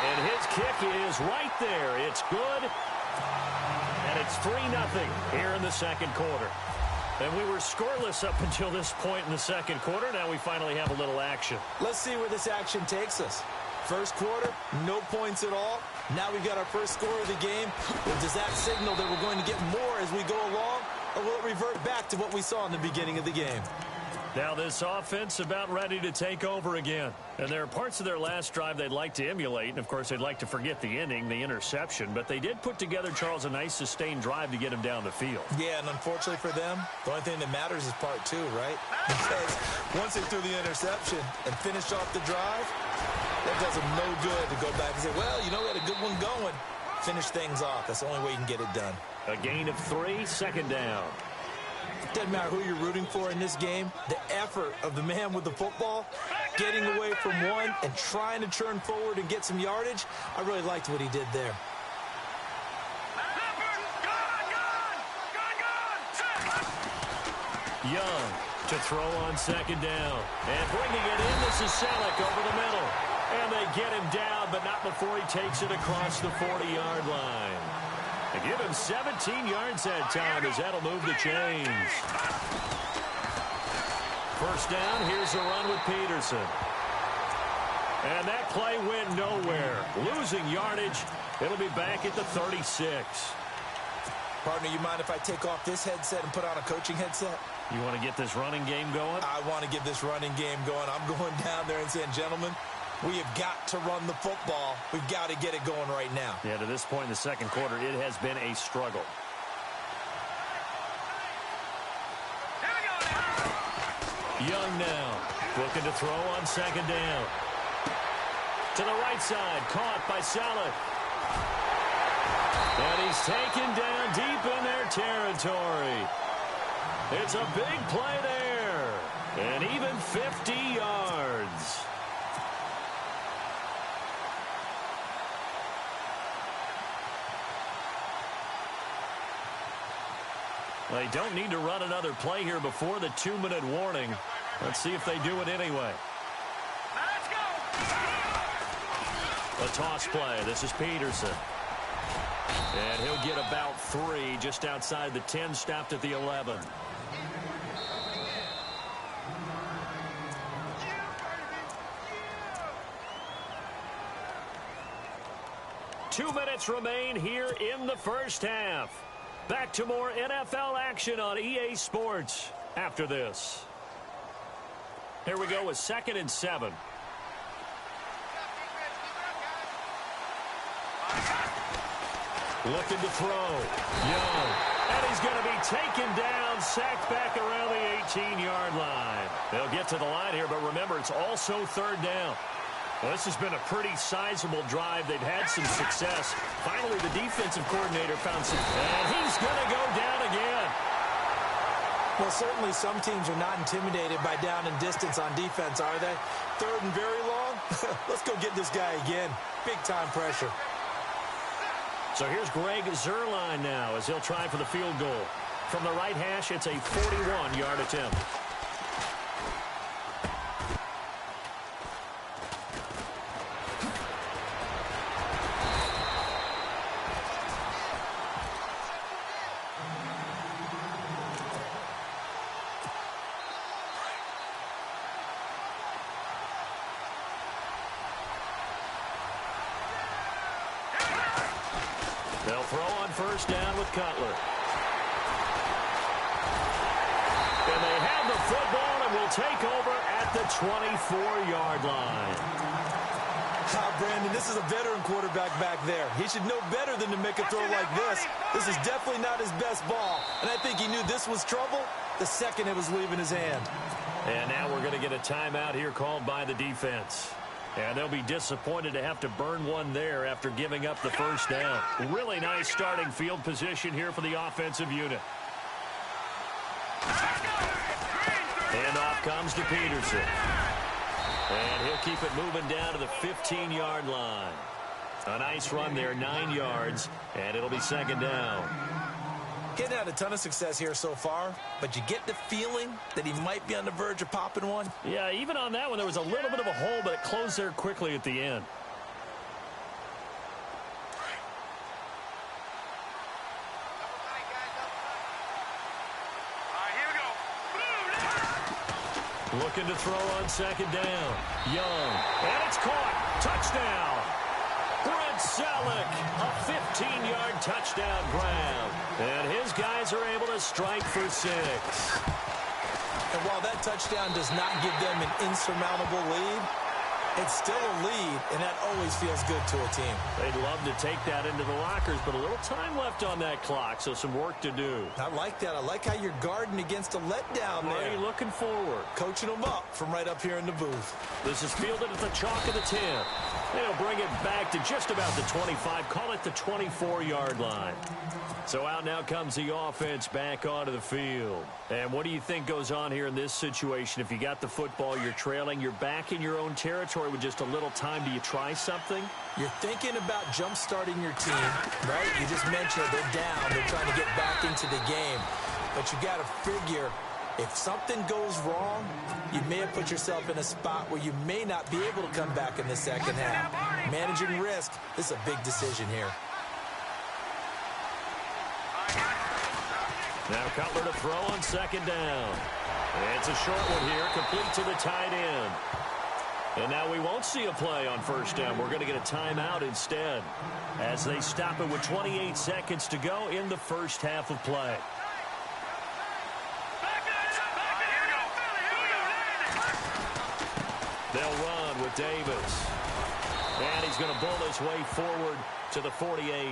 And his kick is right there. It's good. And it's 3-0 here in the second quarter. And we were scoreless up until this point in the second quarter. Now we finally have a little action. Let's see where this action takes us. First quarter, no points at all. Now we've got our first score of the game. Well, does that signal that we're going to get more as we go along? Or will it revert back to what we saw in the beginning of the game? Now this offense about ready to take over again. And there are parts of their last drive they'd like to emulate. And, of course, they'd like to forget the inning, the interception. But they did put together, Charles, a nice sustained drive to get him down the field. Yeah, and unfortunately for them, the only thing that matters is part 2, right? Because once they threw the interception and finished off the drive, that does them no good to go back and say, well, you know, we had a good one going. Finish things off. That's the only way you can get it done. A gain of 3, second down. Doesn't matter who you're rooting for in this game. The effort of the man with the football, getting away from one and trying to turn forward and get some yardage, I really liked what he did there. Young to throw on second down. And bringing it in, this is Selleck over the middle. And they get him down, but not before he takes it across the 40-yard line. They give him 17 yards that time as that'll move the chains. First down, here's a run with Peterson. And that play went nowhere. Losing yardage. It'll be back at the 36. Partner, you mind if I take off this headset and put on a coaching headset? You want to get this running game going? I want to get this running game going. I'm going down there and saying, gentlemen, we have got to run the football. We've got to get it going right now. Yeah, to this point in the second quarter, it has been a struggle. Young now, looking to throw on second down. To the right side, caught by Selleck. And he's taken down deep in their territory. It's a big play there. And even 50 yards. They don't need to run another play here before the 2-minute warning. Let's see if they do it anyway. Let's go. A toss play. This is Peterson. And he'll get about 3 just outside the 10, stopped at the 11. Two minutes remain here in the first half. Back to more NFL action on EA Sports. after this. Here we go with 2nd and 7. Looking to throw. Young. And he's going to be taken down, sacked back around the 18-yard line. They'll get to the line here, but remember, it's also 3rd down. Well, this has been a pretty sizable drive. They've had some success. Finally, the defensive coordinator found some. And he's going to go down again. Well, certainly some teams are not intimidated by down and distance on defense, are they? 3rd and very long? Let's go get this guy again. Big-time pressure. So here's Greg Zuerlein now as he'll try for the field goal. From the right hash, it's a 41-yard attempt. They'll throw on 1st down with Cutler. And they have the football and will take over at the 24-yard line. Brandon, this is a veteran quarterback back there. He should know better than to make a throw like this. This is definitely not his best ball. And I think he knew this was trouble the second it was leaving his hand. And now we're going to get a timeout here called by the defense. And they'll be disappointed to have to burn one there after giving up the 1st down. Really nice starting field position here for the offensive unit. And off comes to Peterson. And he'll keep it moving down to the 15-yard line. A nice run there, 9 yards, and it'll be 2nd down. Getting had a ton of success here so far, but you get the feeling that he might be on the verge of popping one. Yeah, even on that one, there was a little bit of a hole, but it closed there quickly at the end. Looking to throw on 2nd down. Young. And it's caught. Touchdown. Brent Selleck. A 15-yard touchdown grab. And his guys are able to strike for 6. And while that touchdown does not give them an insurmountable lead, it's still a lead, and that always feels good to a team. They'd love to take that into the lockers, but a little time left on that clock, so some work to do. I like that. I like how you're guarding against a letdown there. Already looking forward. Coaching them up from right up here in the booth. This is fielded at the chalk of the 10. They'll bring it back to just about the 25. Call it the 24-yard line. So out now comes the offense back onto the field. And what do you think goes on here in this situation? If you got the football, you're trailing, you're back in your own territory with just a little time. Do you try something? You're thinking about jump-starting your team, right? You just mentioned they're down. They're trying to get back into the game. But you got to figure, if something goes wrong, you may have put yourself in a spot where you may not be able to come back in the second half. Managing risk, this is a big decision here. Now Cutler to throw on 2nd down. It's a short one here, complete to the tight end. And now we won't see a play on 1st down. We're going to get a timeout instead as they stop it with 28 seconds to go in the 1st half of play. They'll run with Davis. And he's going to bull his way forward to the 48.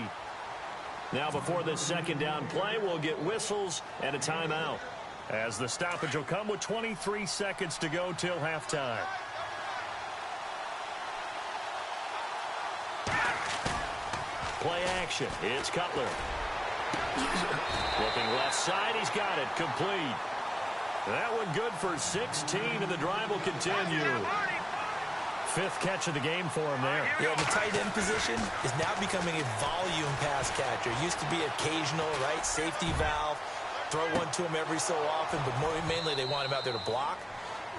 Now before this 2nd down play, we'll get whistles and a timeout as the stoppage will come with 23 seconds to go till halftime. Play action. It's Cutler. Looking left side. He's got it. Complete. That one good for 16, and the drive will continue. 5th catch of the game for him there. Yeah, the tight end position is now becoming a volume pass catcher. Used to be occasional, right? Safety valve. Throw one to him every so often, but mainly they want him out there to block.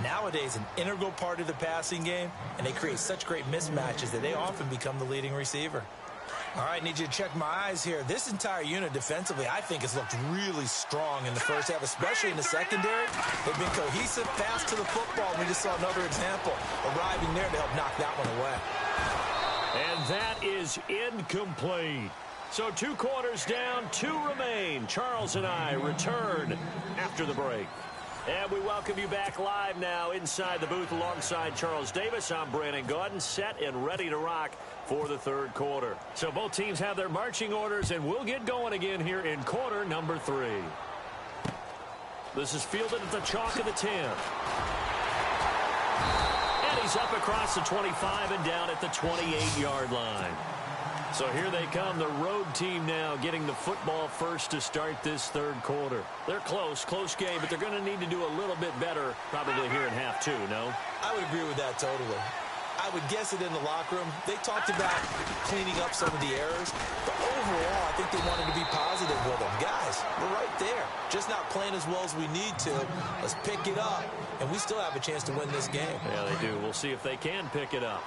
Nowadays, an integral part of the passing game, and they create such great mismatches that they often become the leading receiver. All right, need you to check my eyes here. This entire unit defensively, I think, has looked really strong in the first half, especially in the secondary. They've been cohesive, fast to the football. We just saw another example arriving there to help knock that one away. And that is incomplete. So 2 quarters down, 2 remain. Charles and I return after the break. And we welcome you back live now inside the booth alongside Charles Davis. I'm Brandon Gaudin, set and ready to rock for the third quarter. So both teams have their marching orders, and we'll get going again here in quarter number 3. This is fielded at the chalk of the 10. And he's up across the 25 and down at the 28-yard line. So here they come, the road team now getting the football first to start this third quarter. They're close game, but they're going to need to do a little bit better probably here in half 2, no? I would agree with that totally. I would guess it in the locker room. They talked about cleaning up some of the errors, but overall, I think they wanted to be positive with them. Guys, we're right there. Just not playing as well as we need to. Let's pick it up, and we still have a chance to win this game. Yeah, they do. We'll see if they can pick it up.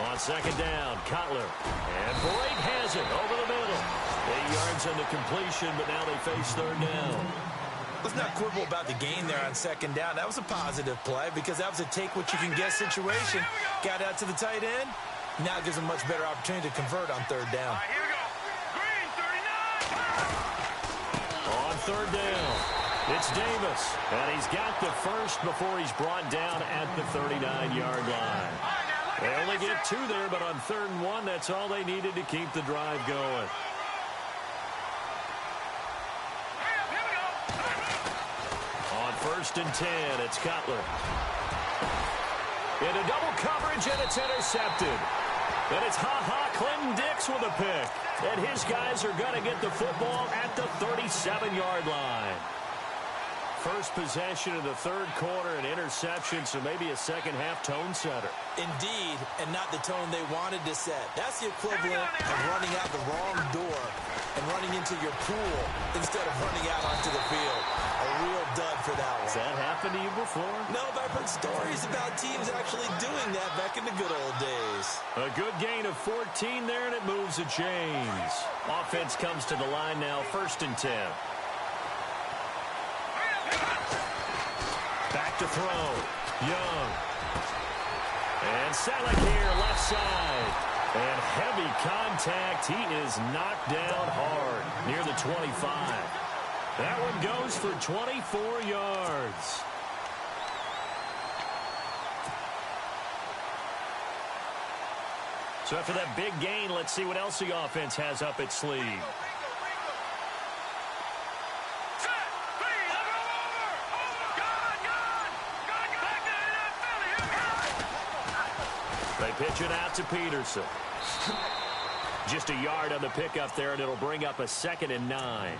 On second down, Cutler. And Blake has it over the middle. 8 yards on the completion, but now they face third down. Let's not quibble about the gain there on second down. That was a positive play because that was a take-what-you-can-get situation. Got out to the tight end. Now it gives them a much better opportunity to convert on third down. Here we go. Green, 39. On third down, it's Davis. And he's got the first before he's brought down at the 39-yard line. They only get 2 there, but on 3rd and 1, that's all they needed to keep the drive going. On 1st and 10, it's Cutler. Into double coverage, and it's intercepted. And it's Clinton Dix with a pick. And his guys are going to get the football at the 37-yard line. First possession of the third quarter, an interception, so maybe a second-half tone setter. Indeed, and not the tone they wanted to set. That's the equivalent of running out the wrong door and running into your pool instead of running out onto the field. A real dud for that one. Has that happened to you before? No, but I've heard stories about teams actually doing that back in the good old days. A good gain of 14 there, and it moves the chains. Offense comes to the line now, 1st and 10. Back to throw. Young. And Selleck here, left side. And heavy contact. He is knocked down hard near the 25. That one goes for 24 yards. So after that big gain, let's see what else the offense has up its sleeve. They pitch it out to Peterson. Just a yard on the pickup there, and it'll bring up a 2nd and 9.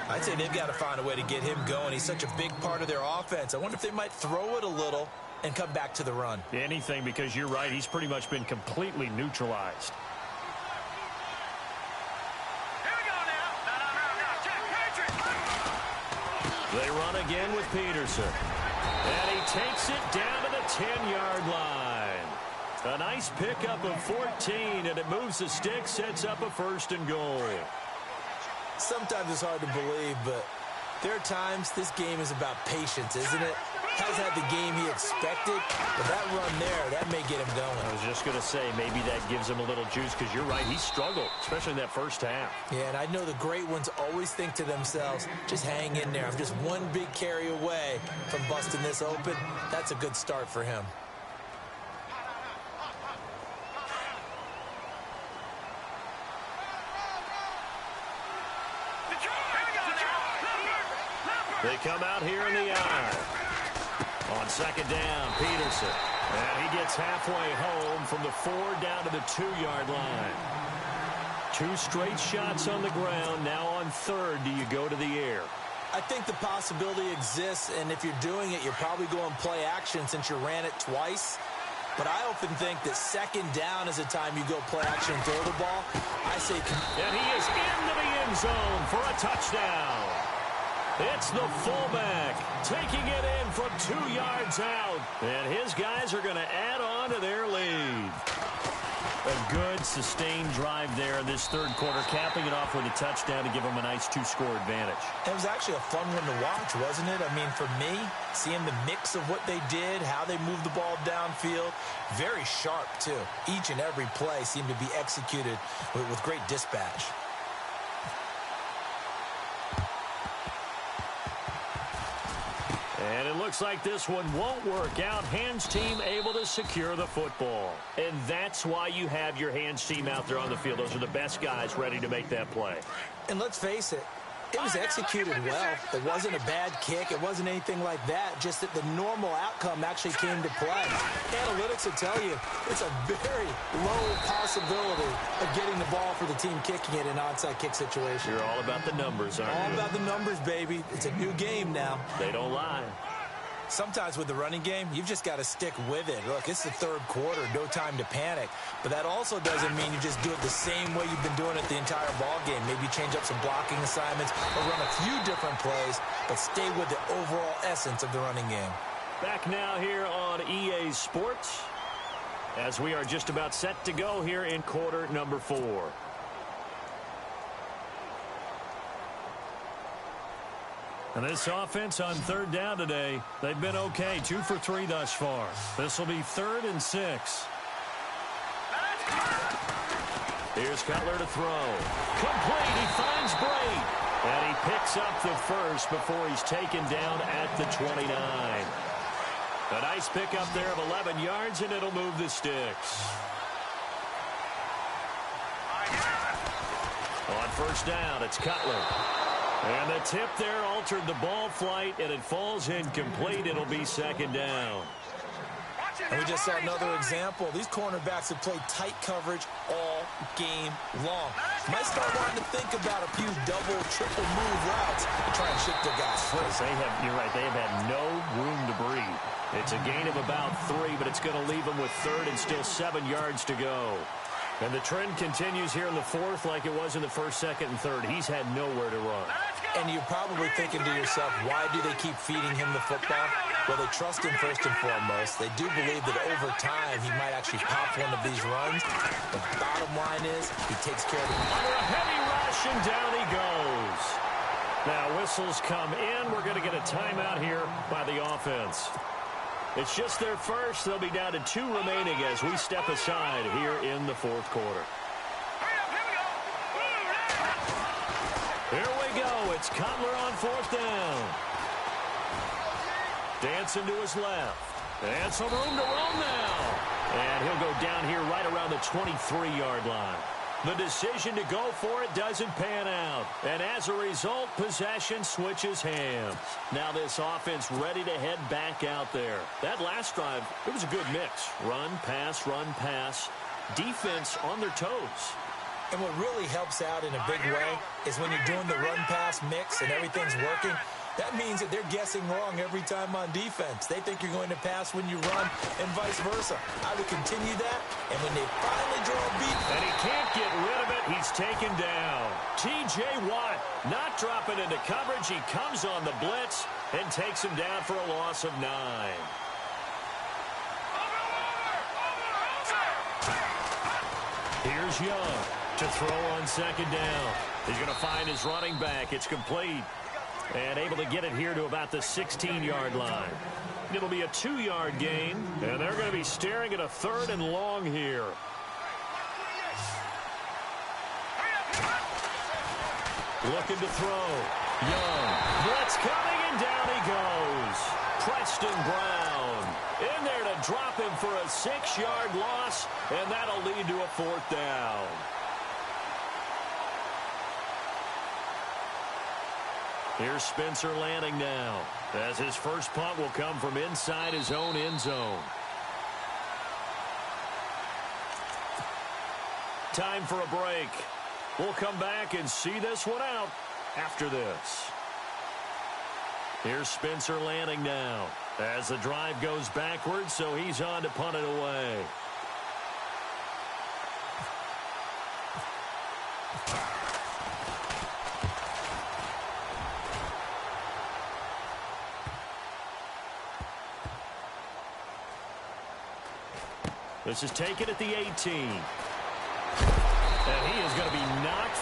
I'd say they've got to find a way to get him going. He's such a big part of their offense. I wonder if they might throw it a little and come back to the run. Anything, because you're right. He's pretty much been completely neutralized. Here we go now. No. Check, Patriot. They run again with Peterson. And he takes it down to the 10-yard line. A nice pickup of 14, and it moves the stick, sets up a 1st and goal. Sometimes it's hard to believe, but there are times this game is about patience, isn't it? Hasn't had the game he expected, but that run there, that may get him going. I was just going to say, maybe that gives him a little juice, because you're right, he struggled, especially in that first half. Yeah, and I know the great ones always think to themselves, just hang in there. I'm just one big carry away from busting this open. That's a good start for him. They come out here in the eye. On 2nd down, Peterson. And he gets halfway home from the 4 down to the 2-yard line. 2 straight shots on the ground. Now on 3rd, do you go to the air? I think the possibility exists, and if you're doing it, you're probably going play action since you ran it twice. But I often think that 2nd down is a time you go play action and throw the ball. I say... And he is into the end zone for a touchdown. It's the fullback taking it in from 2 yards out. And his guys are going to add on to their lead. A good, sustained drive there in this third quarter, capping it off with a touchdown to give them a nice 2-score advantage. It was actually a fun one to watch, wasn't it? I mean, for me, seeing the mix of what they did, how they moved the ball downfield, very sharp, too. Each and every play seemed to be executed with great dispatch. And it looks like this one won't work out. Hands team able to secure the football. And that's why you have your hands team out there on the field. Those are the best guys ready to make that play. And let's face it, it was executed well. It wasn't a bad kick. It wasn't anything like that. Just that the normal outcome actually came to play. Analytics will tell you it's a very low possibility of getting the ball for the team kicking it in an onside kick situation. You're all about the numbers, aren't you? All about the numbers, baby. It's a new game now. They don't lie. Sometimes with the running game, you've just got to stick with it. Look, it's the third quarter, no time to panic. But that also doesn't mean you just do it the same way you've been doing it the entire ball game. Maybe change up some blocking assignments or run a few different plays, but stay with the overall essence of the running game. Back now here on EA Sports, as we are just about set to go here in quarter number 4. And this offense on third down today, they've been okay. 2 for 3 thus far. This will be 3rd and 6. Here's Cutler to throw. Complete. He finds Bray. And he picks up the first before he's taken down at the 29. A nice pickup there of 11 yards, and it'll move the sticks. On first down, it's Cutler. And the tip there altered the ball flight, and it falls incomplete. It'll be 2nd down. And we just saw another example. These cornerbacks have played tight coverage all game long. Might start wanting to think about a few double, triple move routes to try and shake their guys free. You're right. They have had no room to breathe. It's a gain of about 3, but it's going to leave them with 3rd and still 7 yards to go. And the trend continues here in the 4th like it was in the 1st, 2nd, and 3rd. He's had nowhere to run. And you're probably thinking to yourself, why do they keep feeding him the football? Well, they trust him first and foremost. They do believe that over time he might actually pop one of these runs. The bottom line is he takes care of it. Under a heavy rush, and down he goes. Now whistles come in. We're going to get a timeout here by the offense. It's just their first. They'll be down to 2 remaining as we step aside here in the 4th quarter. Here we go. It's Cutler on 4th down. Dancing to his left. And some room to roam now. And he'll go down here right around the 23-yard line. The decision to go for it doesn't pan out. And as a result, possession switches hands. Now this offense ready to head back out there. That last drive, it was a good mix. Run, pass, defense on their toes. And what really helps out in a big way is when you're doing the run-pass mix and everything's working, that means that they're guessing wrong every time on defense. They think you're going to pass when you run and vice versa. I would continue that, and when they finally draw a beat... And he can't get rid of it. He's taken down. T.J. Watt not dropping into coverage. He comes on the blitz and takes him down for a loss of 9. Here's Young to throw on 2nd down. He's going to find his running back. It's complete. And able to get it here to about the 16-yard line. It'll be a 2-yard gain, and they're going to be staring at a 3rd and long here. Looking to throw. Young. Blitz coming, and down he goes. Preston Brown in there to drop him for a 6-yard loss, and that'll lead to a 4th down. Here's Spencer Lanning now, as his first punt will come from inside his own end zone. Time for a break. We'll come back and see this one out after this. Here's Spencer Lanning now, as the drive goes backwards, so he's on to punt it away. This is taken at the 18.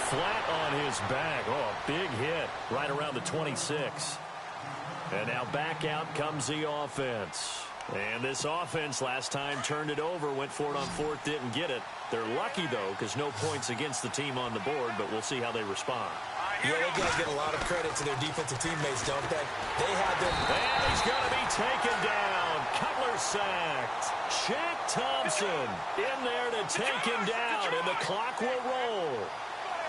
flat on his back. Oh, a big hit right around the 26. And now back out comes the offense. And this offense last time turned it over, went for it on fourth, didn't get it. They're lucky, though, because no points against the team on the board, but we'll see how they respond. Yeah, they got to get a lot of credit to their defensive teammates, don't they? They had them. And he's going to be taken down. Cutler sacked. Shaq Thompson in there to take him down, and the clock will roll.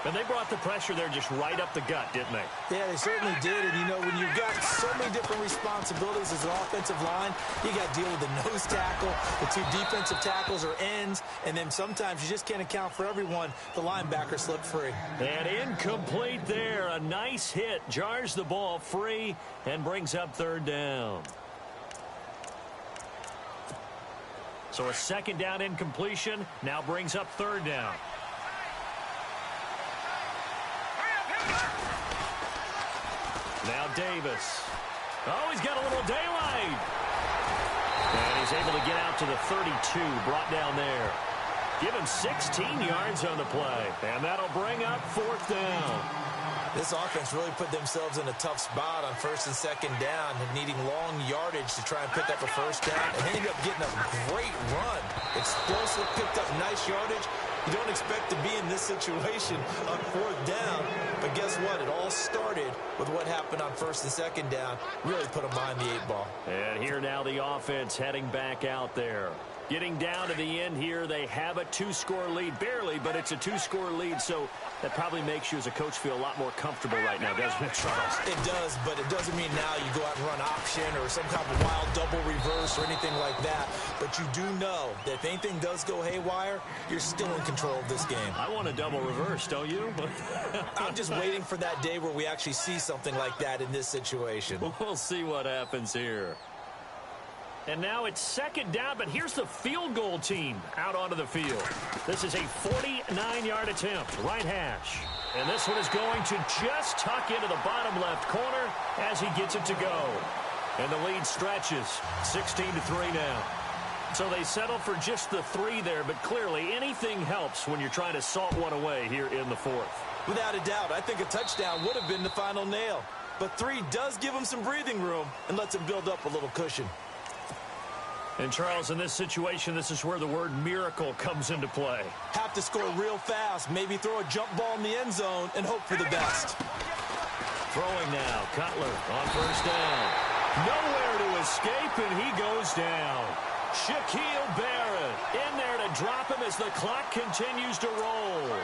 And they brought the pressure there just right up the gut, didn't they? Yeah, they certainly did. And, you know, when you've got so many different responsibilities as an offensive line, you got to deal with the nose tackle, the two defensive tackles or ends, and then sometimes you just can't account for everyone. The linebacker slipped free. And incomplete there. A nice hit. Jars the ball free and brings up third down. So a second down incompletion now brings up third down. Now Davis. Oh, he's got a little daylight. And he's able to get out to the 32, brought down there. Give him 16 yards on the play. And that'll bring up fourth down. This offense really put themselves in a tough spot on first and second down, needing long yardage to try and pick up a first down. And they ended up getting a great run. Explosive, picked up nice yardage. You don't expect to be in this situation on fourth down. But guess what? It all started with what happened on first and second down. Really put them behind the 8 ball. And here now the offense heading back out there. Getting down to the end here, they have a 2-score lead. Barely, but it's a 2-score lead, so that probably makes you as a coach feel a lot more comfortable right now, doesn't it, Charles? It does, but it doesn't mean now you go out and run option or some kind of wild double reverse or anything like that. But you do know that if anything does go haywire, you're still in control of this game. I want a double reverse, don't you? I'm just waiting for that day where we actually see something like that in this situation. We'll see what happens here. And now it's second down, but here's the field goal team out onto the field. This is a 49-yard attempt, right hash. And this one is going to just tuck into the bottom left corner as he gets it to go. And the lead stretches 16-3 now. So they settle for just the 3 there, but clearly anything helps when you're trying to salt one away here in the fourth. Without a doubt, I think a touchdown would have been the final nail. But 3 does give him some breathing room and lets him build up a little cushion. And, Charles, in this situation, this is where the word miracle comes into play. Have to score real fast, maybe throw a jump ball in the end zone and hope for the best. Throwing now, Cutler on first down. Nowhere to escape, and he goes down. Shaquille Barrett in there to drop him as the clock continues to roll.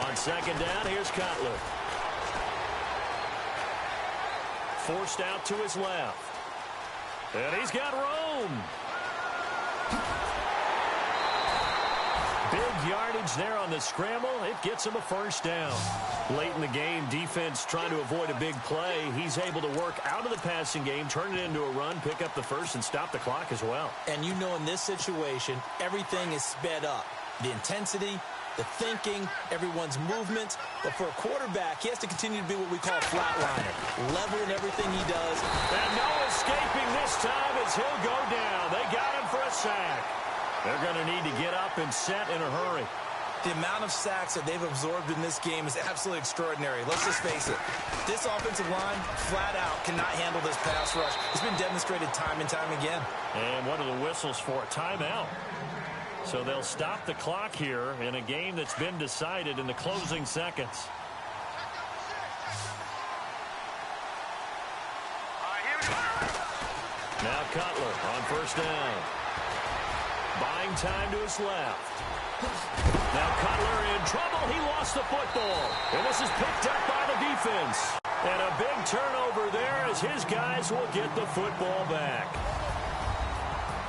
On second down, here's Cutler. Forced out to his left. And he's got room. Big yardage there on the scramble. It gets him a first down. Late in the game, defense trying to avoid a big play. He's able to work out of the passing game, turn it into a run, pick up the first, and stop the clock as well. And you know in this situation, everything is sped up. The intensity, the thinking, everyone's movement. But for a quarterback, he has to continue to be what we call a flatliner. Level in everything he does. And no escaping this time as he'll go down. They got him for a sack. They're going to need to get up and set in a hurry. The amount of sacks that they've absorbed in this game is absolutely extraordinary. Let's just face it. This offensive line, flat out, cannot handle this pass rush. It's been demonstrated time and time again. And what are the whistles for? Timeout. So they'll stop the clock here in a game that's been decided in the closing seconds. Now Cutler on first down. Buying time to his left. Now Cutler in trouble. He lost the football. And this is picked up by the defense. And a big turnover there as his guys will get the football back.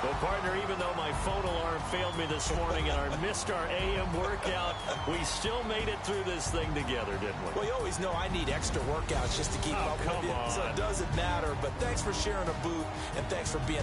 Well, partner, even though my phone alarm failed me this morning and I missed our AM workout, we still made it through this thing together, didn't we? Well, you always know I need extra workouts just to keep up with you. So it doesn't matter. But thanks for sharing a boot, and thanks for being